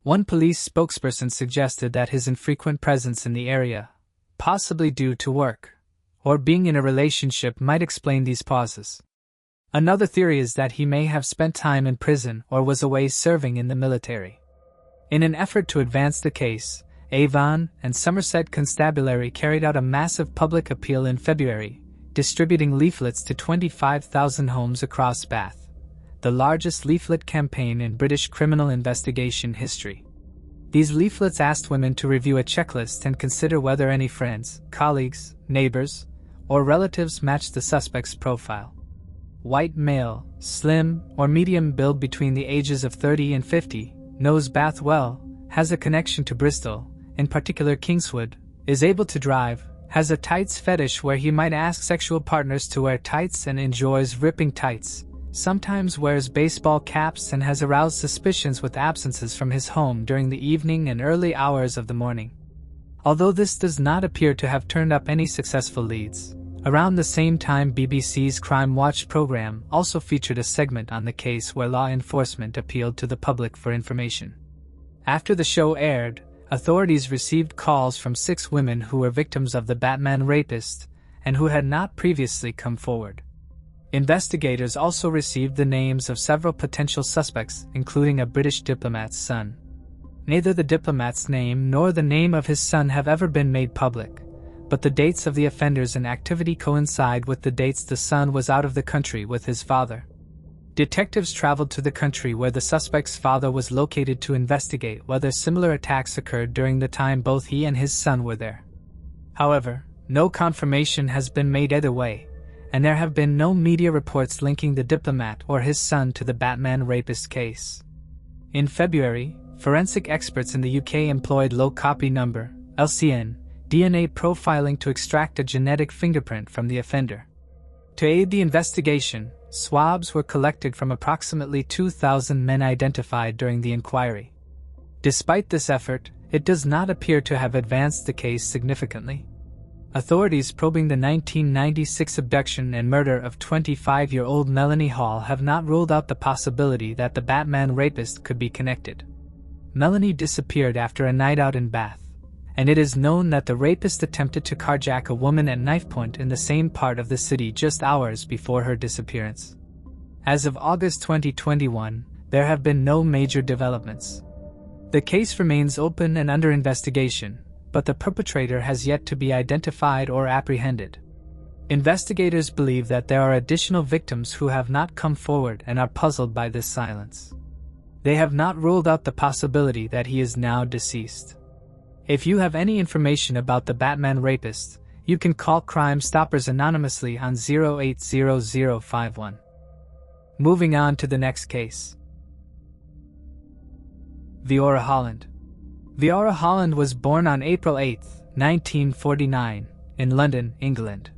One police spokesperson suggested that his infrequent presence in the area, possibly due to work or being in a relationship, might explain these pauses. Another theory is that he may have spent time in prison or was away serving in the military. In an effort to advance the case, Avon and Somerset Constabulary carried out a massive public appeal in February, distributing leaflets to 25,000 homes across Bath, the largest leaflet campaign in British criminal investigation history. These leaflets asked women to review a checklist and consider whether any friends, colleagues, neighbors, or relatives matched the suspect's profile. White male, slim or medium build between the ages of 30 and 50, knows Bath well, has a connection to Bristol, in particular Kingswood, is able to drive, has a tights fetish where he might ask sexual partners to wear tights and enjoys ripping tights, sometimes wears baseball caps and has aroused suspicions with absences from his home during the evening and early hours of the morning. Although this does not appear to have turned up any successful leads, around the same time BBC's Crime Watch program also featured a segment on the case where law enforcement appealed to the public for information. After the show aired, authorities received calls from 6 women who were victims of the Batman Rapist and who had not previously come forward. Investigators also received the names of several potential suspects, including a British diplomat's son. Neither the diplomat's name nor the name of his son have ever been made public, but the dates of the offenders and activity coincide with the dates the son was out of the country with his father. Detectives traveled to the country where the suspect's father was located to investigate whether similar attacks occurred during the time both he and his son were there. However, no confirmation has been made either way, and there have been no media reports linking the diplomat or his son to the Batman Rapist case. In February, forensic experts in the UK employed low copy number, LCN, DNA profiling to extract a genetic fingerprint from the offender. To aid the investigation, swabs were collected from approximately 2,000 men identified during the inquiry. Despite this effort, it does not appear to have advanced the case significantly. Authorities probing the 1996 abduction and murder of 25-year-old Melanie Hall have not ruled out the possibility that the Batman Rapist could be connected. Melanie disappeared after a night out in Bath, and it is known that the rapist attempted to carjack a woman at knife point in the same part of the city just hours before her disappearance. As of August 2021, there have been no major developments. The case remains open and under investigation, but the perpetrator has yet to be identified or apprehended. Investigators believe that there are additional victims who have not come forward and are puzzled by this silence. They have not ruled out the possibility that he is now deceased. If you have any information about the Batman Rapist, you can call Crime Stoppers anonymously on 080051. Moving on to the next case. Viora Holland. Viora Holland was born on April 8, 1949, in London, England.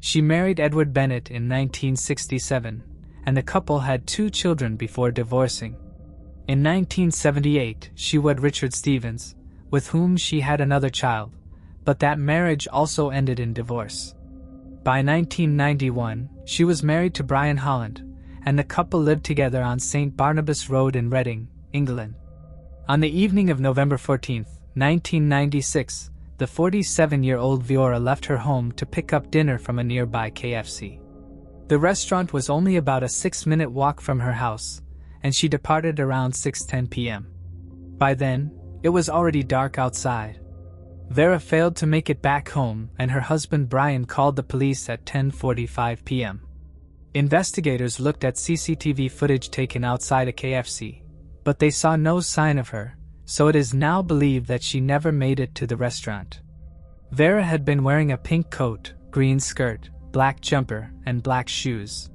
She married Edward Bennett in 1967, and the couple had 2 children before divorcing. In 1978, she wed Richard Stevens, with whom she had another child, but that marriage also ended in divorce. By 1991, she was married to Brian Holland, and the couple lived together on St. Barnabas Road in Reading, England. On the evening of November 14, 1996, the 47-year-old Viora left her home to pick up dinner from a nearby KFC. The restaurant was only about a 6-minute walk from her house, and she departed around 6:10 p.m. By then, it was already dark outside. Vera failed to make it back home, and her husband Brian called the police at 10:45 p.m. Investigators looked at CCTV footage taken outside a KFC, but they saw no sign of her, so it is now believed that she never made it to the restaurant. Vera had been wearing a pink coat, green skirt, black jumper, and black shoes.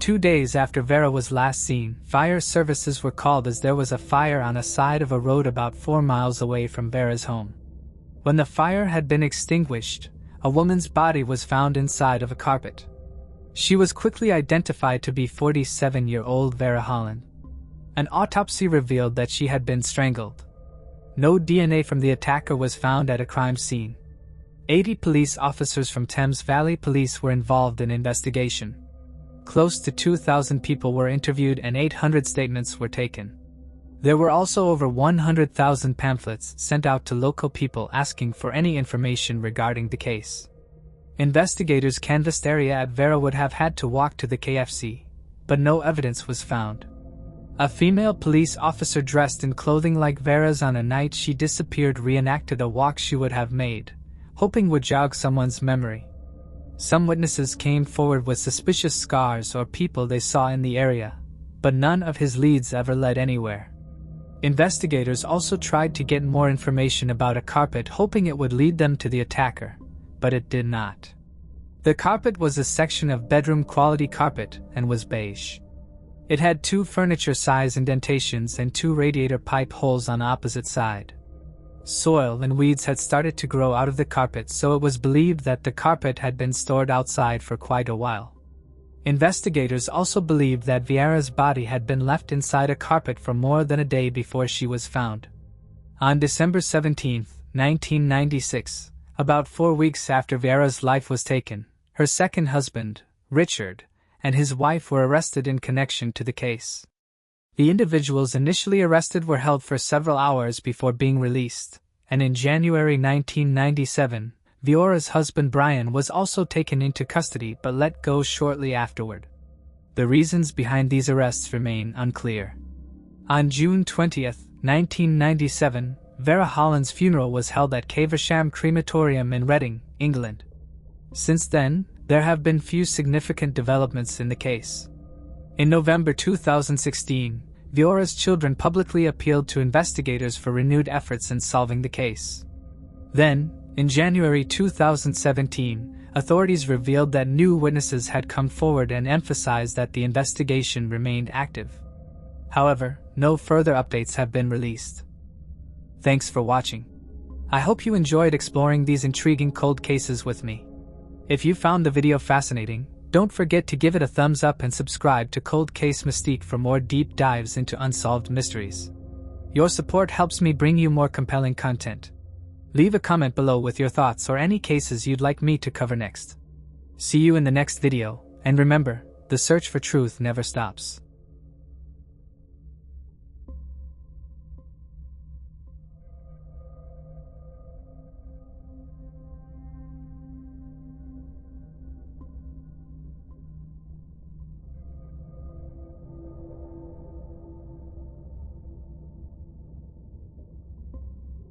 2 days after Vera was last seen, fire services were called as there was a fire on a side of a road about 4 miles away from Vera's home. When the fire had been extinguished, a woman's body was found inside of a carpet. She was quickly identified to be 47-year-old Vera Holland. An autopsy revealed that she had been strangled. No DNA from the attacker was found at a crime scene. 80 police officers from Thames Valley Police were involved in investigation. Close to 2,000 people were interviewed and 800 statements were taken. There were also over 100,000 pamphlets sent out to local people asking for any information regarding the case. Investigators canvassed area at Viora would have had to walk to the KFC, but no evidence was found. A female police officer dressed in clothing like Viora's on a night she disappeared reenacted a walk she would have made, hoping would jog someone's memory. Some witnesses came forward with suspicious scars or people they saw in the area, but none of his leads ever led anywhere. Investigators also tried to get more information about a carpet, hoping it would lead them to the attacker, but it did not. The carpet was a section of bedroom-quality carpet and was beige. It had 2 furniture-size indentations and 2 radiator pipe holes on opposite side. Soil and weeds had started to grow out of the carpet, so it was believed that the carpet had been stored outside for quite a while. Investigators also believed that Viora's body had been left inside a carpet for more than a day before she was found. On December 17, 1996, about 4 weeks after Viora's life was taken, her second husband, Richard, and his wife were arrested in connection to the case. The individuals initially arrested were held for several hours before being released, and in January 1997, Viora's husband Brian was also taken into custody but let go shortly afterward. The reasons behind these arrests remain unclear. On June 20, 1997, Vera Holland's funeral was held at Caversham Crematorium in Reading, England. Since then, there have been few significant developments in the case. In November 2016, Viora's children publicly appealed to investigators for renewed efforts in solving the case. Then, in January 2017, authorities revealed that new witnesses had come forward and emphasized that the investigation remained active. However, no further updates have been released. Thanks for watching. I hope you enjoyed exploring these intriguing cold cases with me. If you found the video fascinating, don't forget to give it a thumbs up and subscribe to Cold Case Mystique for more deep dives into unsolved mysteries. Your support helps me bring you more compelling content. Leave a comment below with your thoughts or any cases you'd like me to cover next. See you in the next video, and remember, the search for truth never stops.